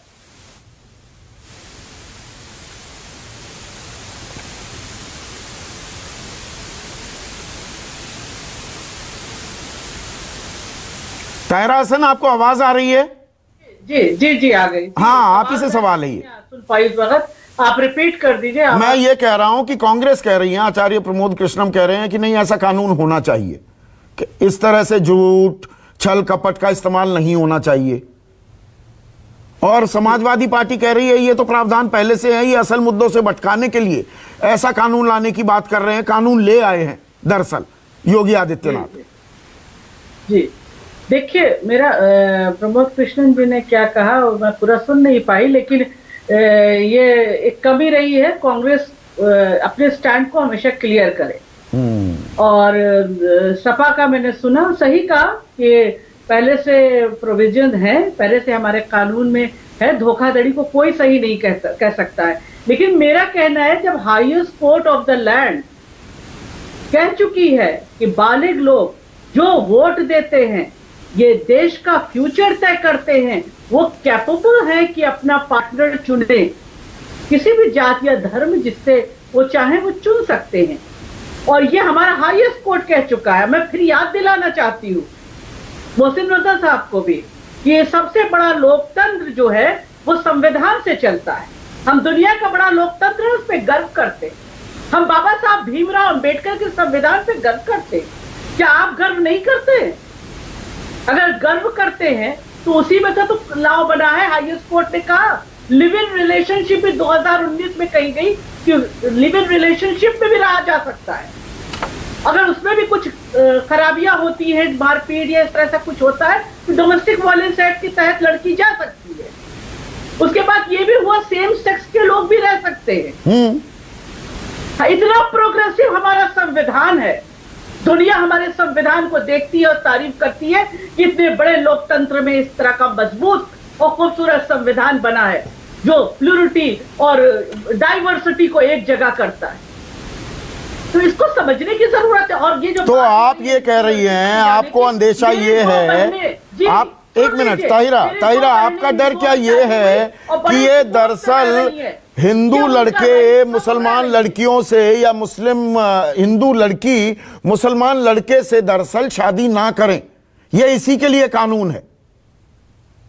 ताहिरा हसन, आपको आवाज आ रही है? जी आ गई। हाँ, आप ही से सवाल है ये। सुन पाई इस वक्त, आप रिपीट कर दीजिए। मैं ये कह रहा हूं कि कांग्रेस कह रही है, आचार्य प्रमोद कृष्णम कह रहे हैं कि नहीं, ऐसा कानून होना चाहिए कि इस तरह से झूठ छल कपट का इस्तेमाल नहीं होना चाहिए। और समाजवादी पार्टी कह रही है ये तो प्रावधान पहले से है, ये असल मुद्दों से भटकाने के लिए ऐसा कानून लाने की बात कर रहे हैं। कानून ले आए हैं दरअसल योगी आदित्यनाथ। जी देखिए, मेरा प्रमोद कृष्णन जी ने क्या कहा मैं पूरा सुन नहीं पाई, लेकिन ये एक कमी रही है। कांग्रेस अपने स्टैंड को हमेशा क्लियर करे। और सपा का मैंने सुना, सही कहा कि पहले से प्रोविजन है, पहले से हमारे कानून में है, धोखाधड़ी को कोई सही नहीं कह सकता है। लेकिन मेरा कहना है, जब highest court of the land कह चुकी है कि बालिग लोग जो वोट देते हैं ये देश का फ्यूचर तय करते हैं, वो कैपेबल है कि अपना पार्टनर चुने, किसी भी जाति या धर्म जिससे वो चाहे वो चुन सकते हैं। और ये हमारा हाईएस्ट कोर्ट कह चुका है। मैं फिर याद दिलाना चाहती हूँ मोहसिन रजा साहब को भी, ये सबसे बड़ा लोकतंत्र जो है वो संविधान से चलता है। हम दुनिया का बड़ा लोकतंत्र है, उस पर गर्व करते हैं। हम बाबा साहब भीमराव अंबेडकर के संविधान पे गर्व करते हैं। क्या आप गर्व नहीं करते? अगर गर्व करते हैं तो उसी में तो लॉ बना है। हाईएस्ट कोर्ट ने कहा लिव इन रिलेशनशिप में 2019 में कही गई कि लिव इन रिलेशनशिप में भी रहा जा सकता है। अगर उसमें भी कुछ खराबियां होती है, मारपीट या इस तरह से कुछ होता है, तो डोमेस्टिक वायलेंस एक्ट के तहत लड़की जा सकती है। उसके बाद ये भी हुआ सेम सेक्स के लोग भी रह सकते हैं। इतना प्रोग्रेसिव हमारा संविधान है। दुनिया हमारे संविधान को देखती है और तारीफ करती है कि इतने बड़े लोकतंत्र में इस तरह का मजबूत और खूबसूरत संविधान बना है जो प्लूरिटी और डाइवर्सिटी को एक जगह करता है। तो इसको समझने की जरूरत है। और ये जो तो आप ये कह रही हैं, आपको अंदेशा ये है, आप एक मिनट ताहिरा आपका डर क्या ये है कि ये दरअसल हिंदू लड़के मुसलमान लड़कियों से या मुस्लिम हिंदू लड़की मुसलमान लड़के से दरअसल शादी ना करें, ये इसी के लिए कानून है,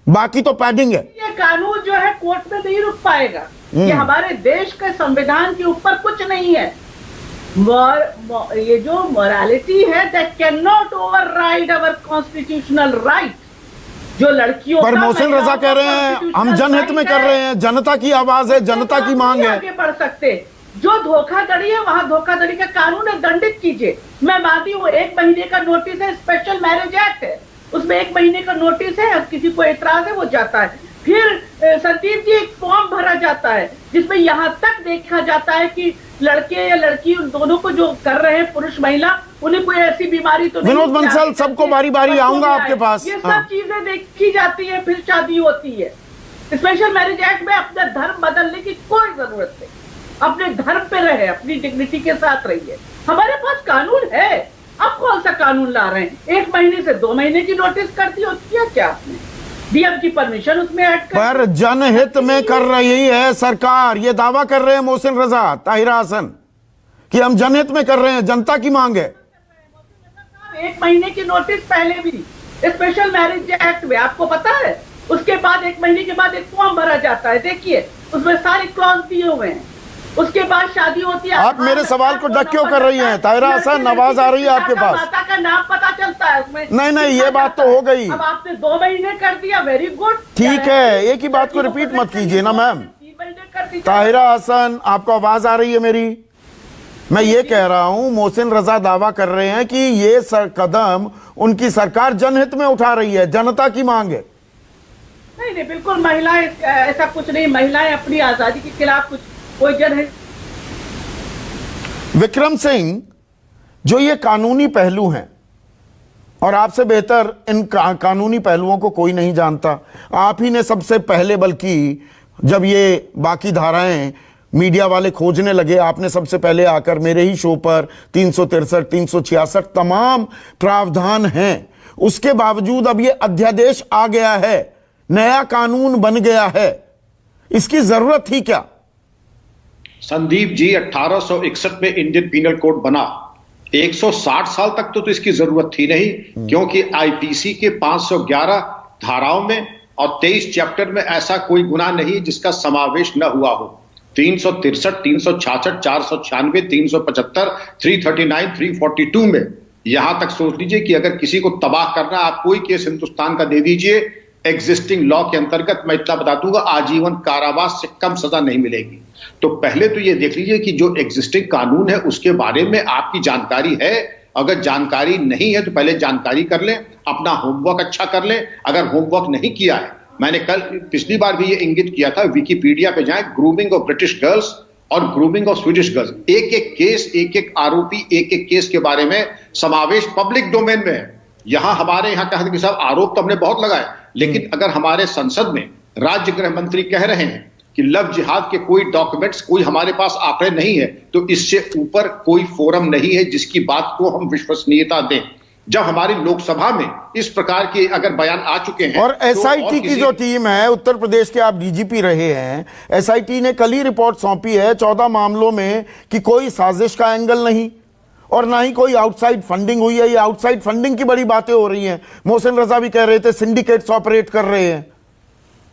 बाकी तो पैडिंग है। ये कानून जो है कोर्ट में नहीं रुक पाएगा। ये हमारे देश के संविधान के ऊपर कुछ नहीं है। ये जो मोरालिटी है that can not override our constitutional right. जो लड़कियों पर मोहसिन रजा कह रहे हैं हम जनहित में कर रहे हैं, जनता की आवाज है, जनता की मांग है। आगे बढ़ सकते। जो धोखाधड़ी है वहां धोखाधड़ी का कानून है, दंडित कीजिए। मैं मानती हूँ 1 महीने का नोटिस है, स्पेशल मैरिज एक्ट है, उसमें 1 महीने का नोटिस है, किसी को एतराज है वो जाता है। फिर संदीप जी एक फॉर्म भरा जाता है जिसमें यहाँ तक देखा जाता है कि लड़के या लड़की उन दोनों को जो कर रहे हैं, पुरुष महिला, उन्हें कोई ऐसी बीमारी तो नहीं। विनोद बंसल, सबको बारी बारी आऊंगा आपके पास। ये सब चीजें देखी जाती है, फिर शादी होती है। स्पेशल मैरिज एक्ट में अपना धर्म बदलने की कोई जरूरत नहीं। अपने धर्म पे रहे, अपनी डिग्निटी के साथ रहिए। हमारे पास कानून है। अब कौन सा कानून ला रहे हैं? 1 महीने से 2 महीने की नोटिस कर दी होती है क्या आपने? डीएम की परमिशन उसमें ऐड कर। पर जनहित में कर रही है सरकार, ये दावा कर रहे हैं मोहसिन रजा, ताहिरा हसन कि हम जनहित में कर रहे हैं, जनता की मांग है। 1 महीने की नोटिस पहले भी स्पेशल मैरिज एक्ट में आपको पता है। उसके बाद 1 महीने के बाद एक फॉर्म भरा जाता है, देखिए उसमें सारे क्लॉज दिए हुए हैं। उसके बाद शादी होती है। आप मेरे सवाल को डक क्यों कर रही हैं ताहिरा हसन? आवाज आ रही है आपके पास। माता का नाम पता चलता है उसमें। नहीं, ये बात तो हो गई। अब आपने 2 महीने कर दिया, वेरी गुड, ठीक है। एक ही बात को रिपीट मत कीजिए ना मैम। 3 महीने कर दी। ताहिरा हसन, आपको आवाज आ रही है मेरी? मैं ये कह रहा हूं, मोहसिन रजा दावा कर रहे हैं कि ये कदम उनकी सरकार जनहित में उठा रही है, जनता की मांग है। नहीं, बिल्कुल महिलाएं ऐसा कुछ नहीं। महिलाएं अपनी आजादी के खिलाफ कुछ कोई जनहित। विक्रम सिंह, जो ये कानूनी पहलू हैं, और आपसे बेहतर इन कानूनी पहलुओं को कोई नहीं जानता। आप ही ने सबसे पहले, बल्कि जब ये बाकी धाराएं मीडिया वाले खोजने लगे, आपने सबसे पहले आकर मेरे ही शो पर 363, 366 तमाम प्रावधान हैं। उसके बावजूद अब ये अध्यादेश आ गया है, नया कानून बन गया है, इसकी जरूरत थी क्या? संदीप जी, 1861 में इंडियन पीनल कोड बना। 160 साल तक तो इसकी जरूरत थी नहीं, क्योंकि आईपीसी के 511 धाराओं में और 23 चैप्टर में ऐसा कोई गुनाह नहीं जिसका समावेश न हुआ हो। 363, 366, 496, 375, 339, 342 में यहां तक सोच लीजिए कि अगर किसी को तबाह करना, आप कोई केस हिंदुस्तान का दे दीजिए, एग्जिस्टिंग लॉ के अंतर्गत मैं इतना बता दूंगा, आजीवन कारावास से कम सजा नहीं मिलेगी। तो पहले तो ये देख लीजिए कि जो एग्जिस्टिंग कानून है उसके बारे में आपकी जानकारी है। अगर जानकारी नहीं है तो पहले जानकारी कर लें, अपना होमवर्क अच्छा कर लें। अगर होमवर्क नहीं किया है, मैंने कल पिछली बार भी ये इंगित किया था, विकिपीडिया पे जाएं, ग्रूमिंग ऑफ ब्रिटिश गर्ल्स और ग्रूमिंग ऑफ स्वीडिश गर्ल्स, एक एक केस, एक एक आरोपी, एक एक केस के बारे में समावेश पब्लिक डोमेन में है। यहां हमारे यहां कहते कि साहब आरोप तो हमने बहुत लगाए, लेकिन अगर हमारे संसद में राज्य गृह मंत्री कह रहे हैं कि लव जिहाद के कोई डॉक्यूमेंट्स, कोई हमारे पास आंकड़े नहीं है, तो इससे ऊपर कोई फोरम नहीं है जिसकी बात को हम विश्वसनीयता दें। जब हमारी लोकसभा में इस प्रकार के अगर बयान आ चुके हैं। और एसआईटी की जो टीम है, उत्तर प्रदेश के आप डीजीपी रहे हैं, एसआईटी ने कल ही रिपोर्ट सौंपी है 14 मामलों में कि कोई साजिश का एंगल नहीं और ना ही कोई आउटसाइड फंडिंग हुई है। ये आउटसाइड फंडिंग की बड़ी बातें हो रही हैं। मोहसिन रजा भी कह रहे थे सिंडिकेट्स ऑपरेट कर रहे हैं।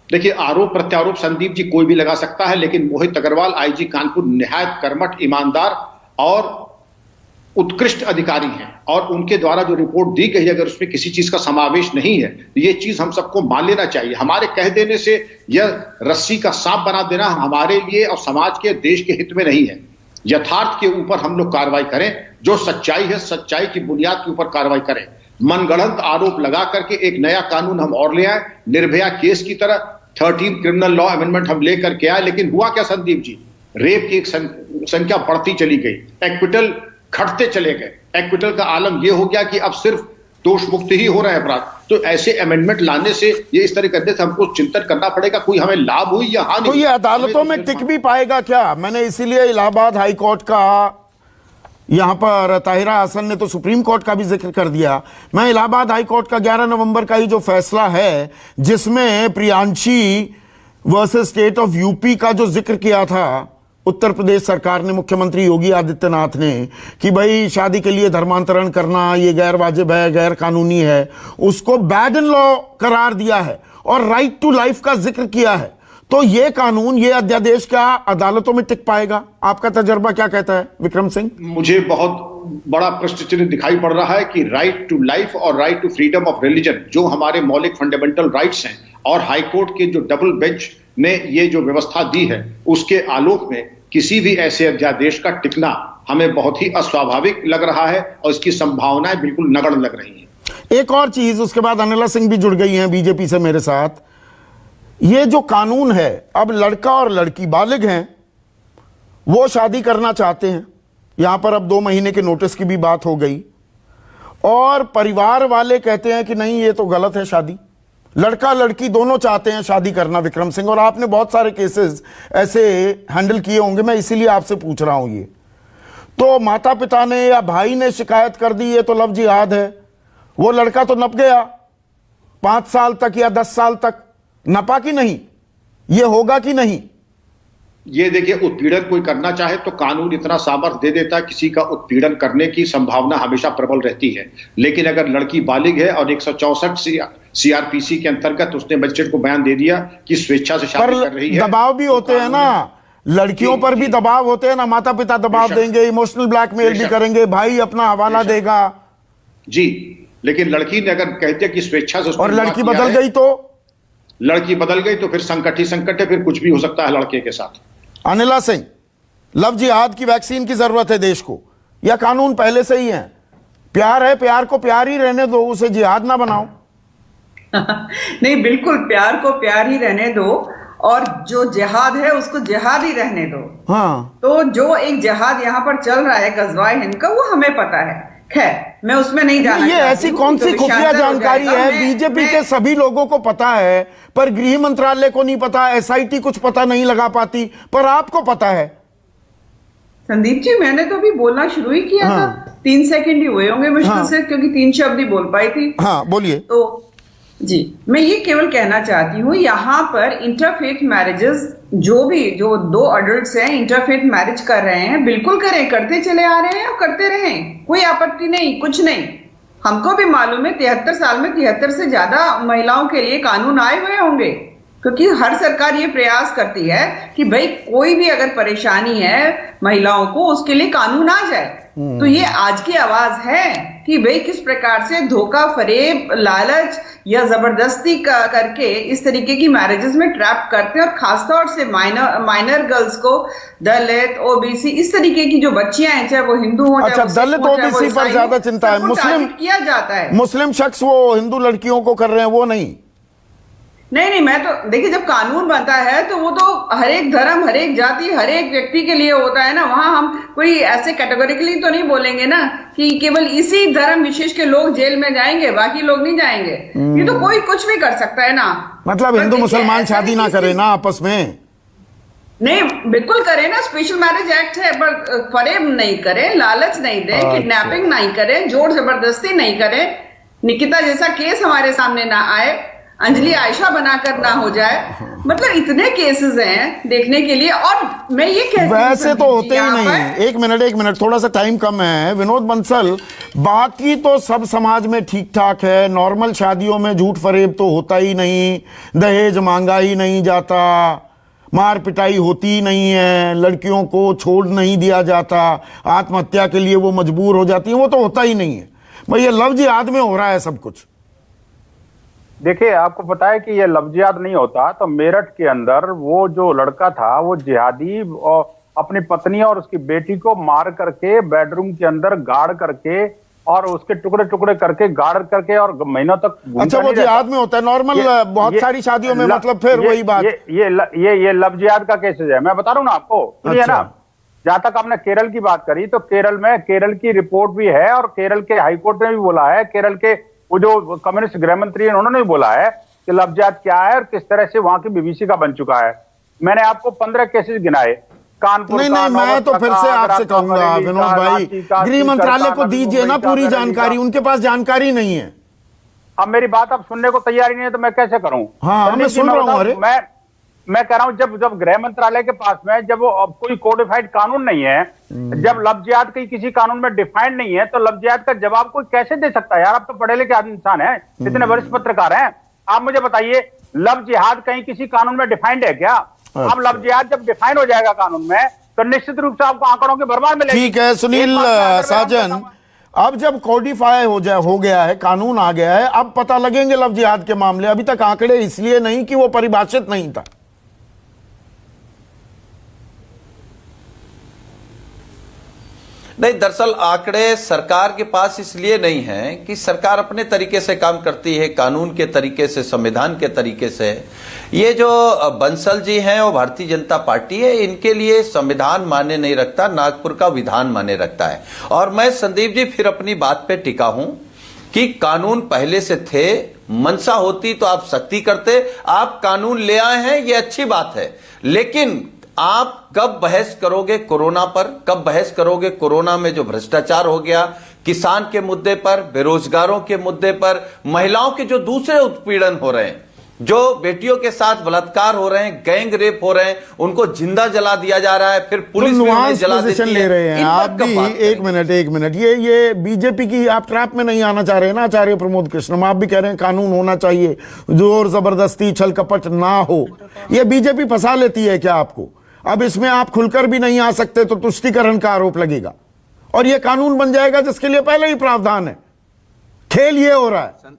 देखिए, आरोप प्रत्यारोप संदीप जी कोई भी लगा सकता है, लेकिन मोहित अग्रवाल आईजी कानपुर निहायत कर्मठ, ईमानदार और उत्कृष्ट अधिकारी हैं और उनके द्वारा जो रिपोर्ट दी गई, अगर उसमें किसी चीज का समावेश नहीं है तो ये चीज हम सबको मान लेना चाहिए। हमारे कह देने से यह रस्सी का सांप बना देना हमारे लिए और समाज के, देश के हित में नहीं है। यथार्थ के ऊपर हम लोग कार्रवाई करें, जो सच्चाई है सच्चाई की बुनियाद के ऊपर कार्रवाई करें। मनगढ़ंत आरोप लगा करके एक नया कानून हम और ले आए, निर्भया केस की तरह 13 क्रिमिनल लॉ अमेंडमेंट हम लेकर के आए, लेकिन हुआ क्या संदीप जी, रेप की एक संख्या बढ़ती चली गई, एक्विटल घटते चले गए। एक्विटल का आलम यह हो गया कि अब सिर्फ दोष मुक्त ही हो रहे हैं अपराध। तो ऐसे अमेंडमेंट लाने से, ये इस तरह करने से हमको चिंतन करना पड़ेगा, कोई हमें लाभ हुई या हानि। तो ये अदालतों में टिक भी पाएगा क्या? मैंने इसीलिए इलाहाबाद हाई कोर्ट का, यहां पर ताहिरा हसन ने तो सुप्रीम कोर्ट का भी जिक्र कर दिया। मैं इलाहाबाद हाई कोर्ट का 11 नवंबर का ही जो फैसला है, जिसमें Priyanshi versus state of UP का जो जिक्र किया था उत्तर प्रदेश सरकार ने, मुख्यमंत्री योगी आदित्यनाथ ने, कि भाई शादी के लिए धर्मांतरण करना ये गैर वाजिब है, गैर कानूनी है, उसको बैड इन लॉ करार दिया है और राइट टू लाइफ का जिक्र किया है। तो ये कानून, ये अध्यादेश क्या अदालतों में टिक पाएगा? आपका तजर्बा क्या कहता है विक्रम सिंह? मुझे बहुत बड़ा प्रश्न चिन्ह दिखाई पड़ रहा है कि राइट टू लाइफ और right to freedom of religion, जो हमारे मौलिक फंडामेंटल राइट्स हैं, और हाईकोर्ट के जो डबल बेंच ने ये जो व्यवस्था दी है, उसके आलोक में किसी भी ऐसे अध्यादेश का टिकना हमें बहुत ही अस्वाभाविक लग रहा है और इसकी संभावनाएं बिल्कुल नगण्य लग रही हैं। एक और चीज, उसके बाद अनिला सिंह भी जुड़ गई हैं बीजेपी से मेरे साथ। ये जो कानून है, अब लड़का और लड़की बालिग हैं, वो शादी करना चाहते हैं, यहां पर अब 2 महीने के नोटिस की भी बात हो गई, और परिवार वाले कहते हैं कि नहीं ये तो गलत है शादी। लड़का लड़की दोनों चाहते हैं शादी करना विक्रम सिंह, और आपने बहुत सारे केसेस ऐसे हैंडल किए होंगे, मैं इसीलिए आपसे पूछ रहा हूं। ये तो माता पिता ने या भाई ने शिकायत कर दी, ये तो लव जिहाद है। वो लड़का तो नप गया 5 साल तक या 10 साल तक, नपा कि नहीं? ये होगा कि नहीं? ये देखिए, उत्पीड़न कोई करना चाहे तो कानून इतना सामर्थ्य दे देता है, किसी का उत्पीड़न करने की संभावना हमेशा प्रबल रहती है। लेकिन अगर लड़की बालिग है और 164 सीआरपीसी के अंतर्गत उसने मजिस्ट्रेट को बयान दे दिया कि स्वेच्छा से शादी कर रही है, दबाव भी होते हैं ना, लड़कियों पर भी दबाव होते हैं ना, माता पिता दबाव देंगे, इमोशनल ब्लैकमेल भी करेंगे, भाई अपना हवाला देगा जी। लेकिन लड़की ने अगर कहते कि स्वेच्छा से, और लड़की बदल गई तो, लड़की बदल गई तो फिर संकट ही संकट है, फिर कुछ भी हो सकता है लड़के के साथ। अनिला सिंह, लव जिहाद की वैक्सीन की जरूरत है देश को, या कानून पहले से ही है? प्यार है, प्यार को प्यार ही रहने दो, उसे जिहाद ना बनाओ। नहीं, बिल्कुल प्यार को प्यार ही रहने दो, और जो जिहाद है उसको जिहाद ही रहने दो। हाँ, तो जो एक जिहाद यहाँ पर चल रहा है गज़वाए हिंद का, वो हमें पता है। खैर, मैं उसमें नहीं जाना। ये ऐसी कौन सी खुफिया जानकारी है? बीजेपी के सभी लोगों को पता है, पर गृह मंत्रालय को नहीं पता, एसआईटी कुछ पता नहीं लगा पाती, पर आपको पता है। संदीप जी, मैंने तो अभी बोलना शुरू ही किया था, 3 सेकंड ही हुए होंगे मुश्किल से, क्योंकि 3 शब्द ही बोल पाई थी। हाँ, बोलिए। तो जी, मैं ये केवल कहना चाहती हूँ, यहाँ पर इंटरफेथ मैरिजेस, जो 2 अडल्ट्स हैं इंटरफेथ मैरिज कर रहे हैं, बिल्कुल करें, करते चले आ रहे हैं और करते रहें, कोई आपत्ति नहीं, कुछ नहीं। हमको भी मालूम है 73 साल में 73 से ज्यादा महिलाओं के लिए कानून आए हुए होंगे, क्योंकि हर सरकार ये प्रयास करती है कि भाई कोई भी अगर परेशानी है महिलाओं को, उसके लिए कानून आ जाए। तो ये आज की आवाज है कि भाई किस प्रकार से धोखा, फरेब, लालच या जबरदस्ती करके इस तरीके की मैरिजेस में ट्रैप करते हैं, और खासतौर से माइनर गर्ल्स को, दलित, ओबीसी, इस तरीके की जो बच्चियां हैं, चाहे वो हिंदू हो, अच्छा, दलित ओबीसी पर ज्यादा चिंता है, मुस्लिम किया जाता है, मुस्लिम शख्स वो हिंदू लड़कियों को कर रहे हैं, वो नहीं। नहीं, मैं तो देखिए, जब कानून बनता है तो वो तो हर एक धर्म, हर एक जाति, हर एक व्यक्ति के लिए होता है ना। वहां हम कोई ऐसे कैटेगोरिकली तो नहीं बोलेंगे ना कि केवल इसी धर्म विशेष के लोग जेल में जाएंगे, बाकी लोग नहीं जाएंगे। ये तो कोई कुछ भी कर सकता है ना। मतलब हिंदू मुसलमान शादी ना करे ना आपस में? नहीं, बिल्कुल करें ना, स्पेशल मैरिज एक्ट है, पर फरेब नहीं करें, लालच नहीं दें, किडनैपिंग नहीं करें, जोर जबरदस्ती नहीं करें, निकिता जैसा केस हमारे सामने ना आए, अंजलि आयशा बनाकर ना हो जाए। मतलब इतने केसेस हैं देखने के लिए। और मैं ये कहती हूं, वैसे तो होते ही नहीं। एक मिनट, थोड़ा सा टाइम कम है विनोद बंसल। बाकी तो सब समाज में ठीक ठाक है, नॉर्मल शादियों में झूठ फरेब तो होता ही नहीं, दहेज मांगा ही नहीं जाता, मार पिटाई होती नहीं है, लड़कियों को छोड़ नहीं दिया जाता, आत्महत्या के लिए वो मजबूर हो जाती है, वो तो होता ही नहीं है। भाई ये लव जिहाद में हो रहा है सब कुछ। देखिए, आपको पता है कि ये लव जिहाद नहीं होता तो मेरठ के अंदर वो जो लड़का था वो जिहादी और अपनी पत्नी और उसकी बेटी को मार करके बेडरूम के अंदर गाड़ करके और उसके टुकड़े टुकड़े करके गाड़ करके और महीनों तक। अच्छा, वो जिहाद में होता है नॉर्मल, बहुत सारी शादियों में, मतलब फिर वही बात। ये लव जिहाद का केसेस है, मैं बता रहा हूँ ना आपको। सुनिए ना, जहां तक आपने केरल की बात करी तो केरल की रिपोर्ट भी है और केरल के हाईकोर्ट ने भी बोला है, केरल के वो जो कम्युनिस्ट गृह मंत्री है उन्होंने भी बोला है कि लव जिहाद क्या है और किस तरह से वहां की बीबीसी का बन चुका है। मैंने आपको 15 केसेस गिनाए कानपुर नहीं, मैं तो फिर से आपसे कहूंगा विनोद भाई, गृह मंत्रालय को दीजिए ना पूरी जानकारी, उनके पास जानकारी नहीं है। अब मेरी बात आप सुनने को तैयारी नहीं है तो मैं कैसे करूं? हाँ, मैं सुन रहा हूं। अरे मैं कह रहा हूं, जब गृह मंत्रालय के पास में जब वो कोई कोडिफाइड कानून नहीं है, जब लव जिहाद की किसी कानून में डिफाइंड नहीं है, तो लव जिहाद का जवाब कोई कैसे दे सकता है? यार, आप तो पढ़े लिखे इंसान हैं, इतने वरिष्ठ पत्रकार हैं, आप मुझे बताइए, लव जिहाद कहीं किसी कानून में डिफाइंड है क्या? अब लव जिहाद जब डिफाइन हो जाएगा कानून में तो निश्चित रूप से आपको आंकड़ों की भरमार मिलेगी। ठीक है सुनील साजन, अब जब कोडिफाई हो गया है, कानून आ गया है, अब पता लगेंगे लव जिहाद के मामले। अभी तक आंकड़े इसलिए नहीं कि वो परिभाषित नहीं था। नहीं, दरअसल आंकड़े सरकार के पास इसलिए नहीं है कि सरकार अपने तरीके से काम करती है, कानून के तरीके से, संविधान के तरीके से। ये जो बंसल जी हैं वो भारतीय जनता पार्टी है, इनके लिए संविधान मान्य नहीं रखता, नागपुर का विधान मान्य रखता है। और मैं संदीप जी फिर अपनी बात पे टिका हूं कि कानून पहले से थे, मंशा होती तो आप सख्ती करते, आप कानून ले आए हैं, ये अच्छी बात है, लेकिन आप कब बहस करोगे कोरोना पर? कब बहस करोगे कोरोना में जो भ्रष्टाचार हो गया, किसान के मुद्दे पर, बेरोजगारों के मुद्दे पर, महिलाओं के जो दूसरे उत्पीड़न हो रहे हैं, जो बेटियों के साथ बलात्कार हो रहे हैं, गैंग रेप हो रहे हैं, उनको जिंदा जला दिया जा रहा है, फिर पुलिस भी उन्हें जला देती है। ले रहे हैं आप भी। एक मिनट, ये बीजेपी की आप ट्रैप में नहीं आना चाह रहे हैं ना आचार्य प्रमोद कृष्णम? आप भी कह रहे हैं कानून होना चाहिए, जोर जबरदस्ती छल कपट ना हो। ये बीजेपी फंसा लेती है क्या आपको? अब इसमें आप खुलकर भी नहीं आ सकते तो तुष्टीकरण का आरोप लगेगा और यह कानून बन जाएगा जिसके लिए पहले ही प्रावधान है। खेल ये हो रहा है।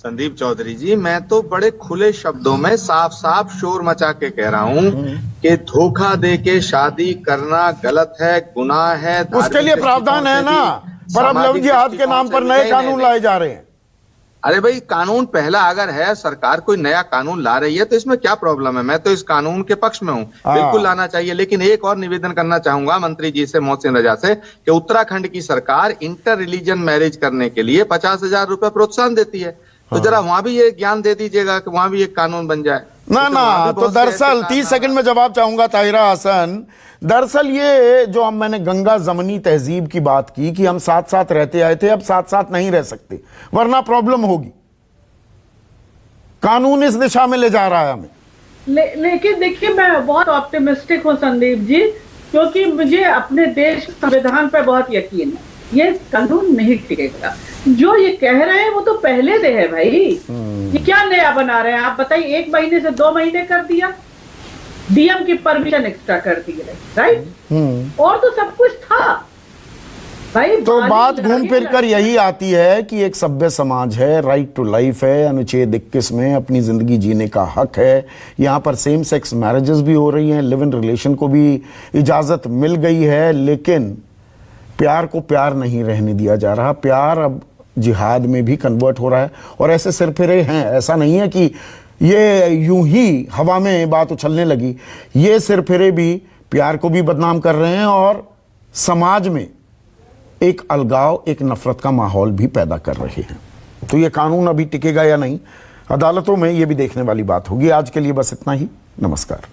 संदीप चौधरी जी, मैं तो बड़े खुले शब्दों में साफ साफ शोर मचा के कह रहा हूं कि धोखा दे के शादी करना गलत है, गुनाह है, उसके लिए प्रावधान है ना, पर अब लव जिहाद के नाम पर नए कानून लाए जा रहे हैं। अरे भाई, कानून पहला अगर है, सरकार कोई नया कानून ला रही है तो इसमें क्या प्रॉब्लम है? मैं तो इस कानून के पक्ष में हूं, बिल्कुल लाना चाहिए। लेकिन एक और निवेदन करना चाहूंगा मंत्री जी से, मोहसिन रजा से, कि उत्तराखंड की सरकार इंटर रिलीजन मैरिज करने के लिए 50,000 रुपए प्रोत्साहन देती है, तो जरा वहां भी ये ज्ञान दे दीजिएगा कि वहां भी एक कानून बन जाए। ना तो दरअसल 30 सेकंड में जवाब चाहूंगा ताहिरा हसन। दरअसल ये जो हम मैंने गंगा जमनी तहजीब की बात की कि हम साथ साथ रहते आए थे, अब साथ साथ नहीं रह सकते वरना प्रॉब्लम होगी। कानून इस दिशा में ले जा रहा है हमें। लेकिन देखिए, मैं बहुत ऑप्टिमिस्टिक हूँ संदीप जी, क्योंकि मुझे अपने देश संविधान पर बहुत यकीन है। ये कानून नहीं टिकेगा। जो ये कह रहे हैं वो तो पहले से है भाई, ये क्या नया बना रहे हैं आप बताइए? 1 महीने से 2 महीने कर दिया, डीएम की परमिशन एक्स्ट्रा कर दी है, राइट? और तो सब कुछ था भाई। तो बात घूम फिर कर यही आती है कि एक सभ्य समाज है, राइट टू लाइफ है, अनुच्छेद 21 में अपनी जिंदगी जीने का हक है। यहाँ पर सेम सेक्स मैरिजेस भी हो रही हैं, लिव इन रिलेशन को भी इजाजत मिल गई है, लेकिन प्यार को प्यार नहीं रहने दिया जा रहा। प्यार अब जिहाद में भी कन्वर्ट हो रहा है और ऐसे सिरफिरे हैं। ऐसा नहीं है कि ये यूं ही हवा में बात उछलने लगी, ये सिरफिरे भी प्यार को भी बदनाम कर रहे हैं और समाज में एक अलगाव, एक नफरत का माहौल भी पैदा कर रहे हैं। तो ये कानून अभी टिकेगा या नहीं, अदालतों में ये भी देखने वाली बात होगी। आज के लिए बस इतना ही। नमस्कार।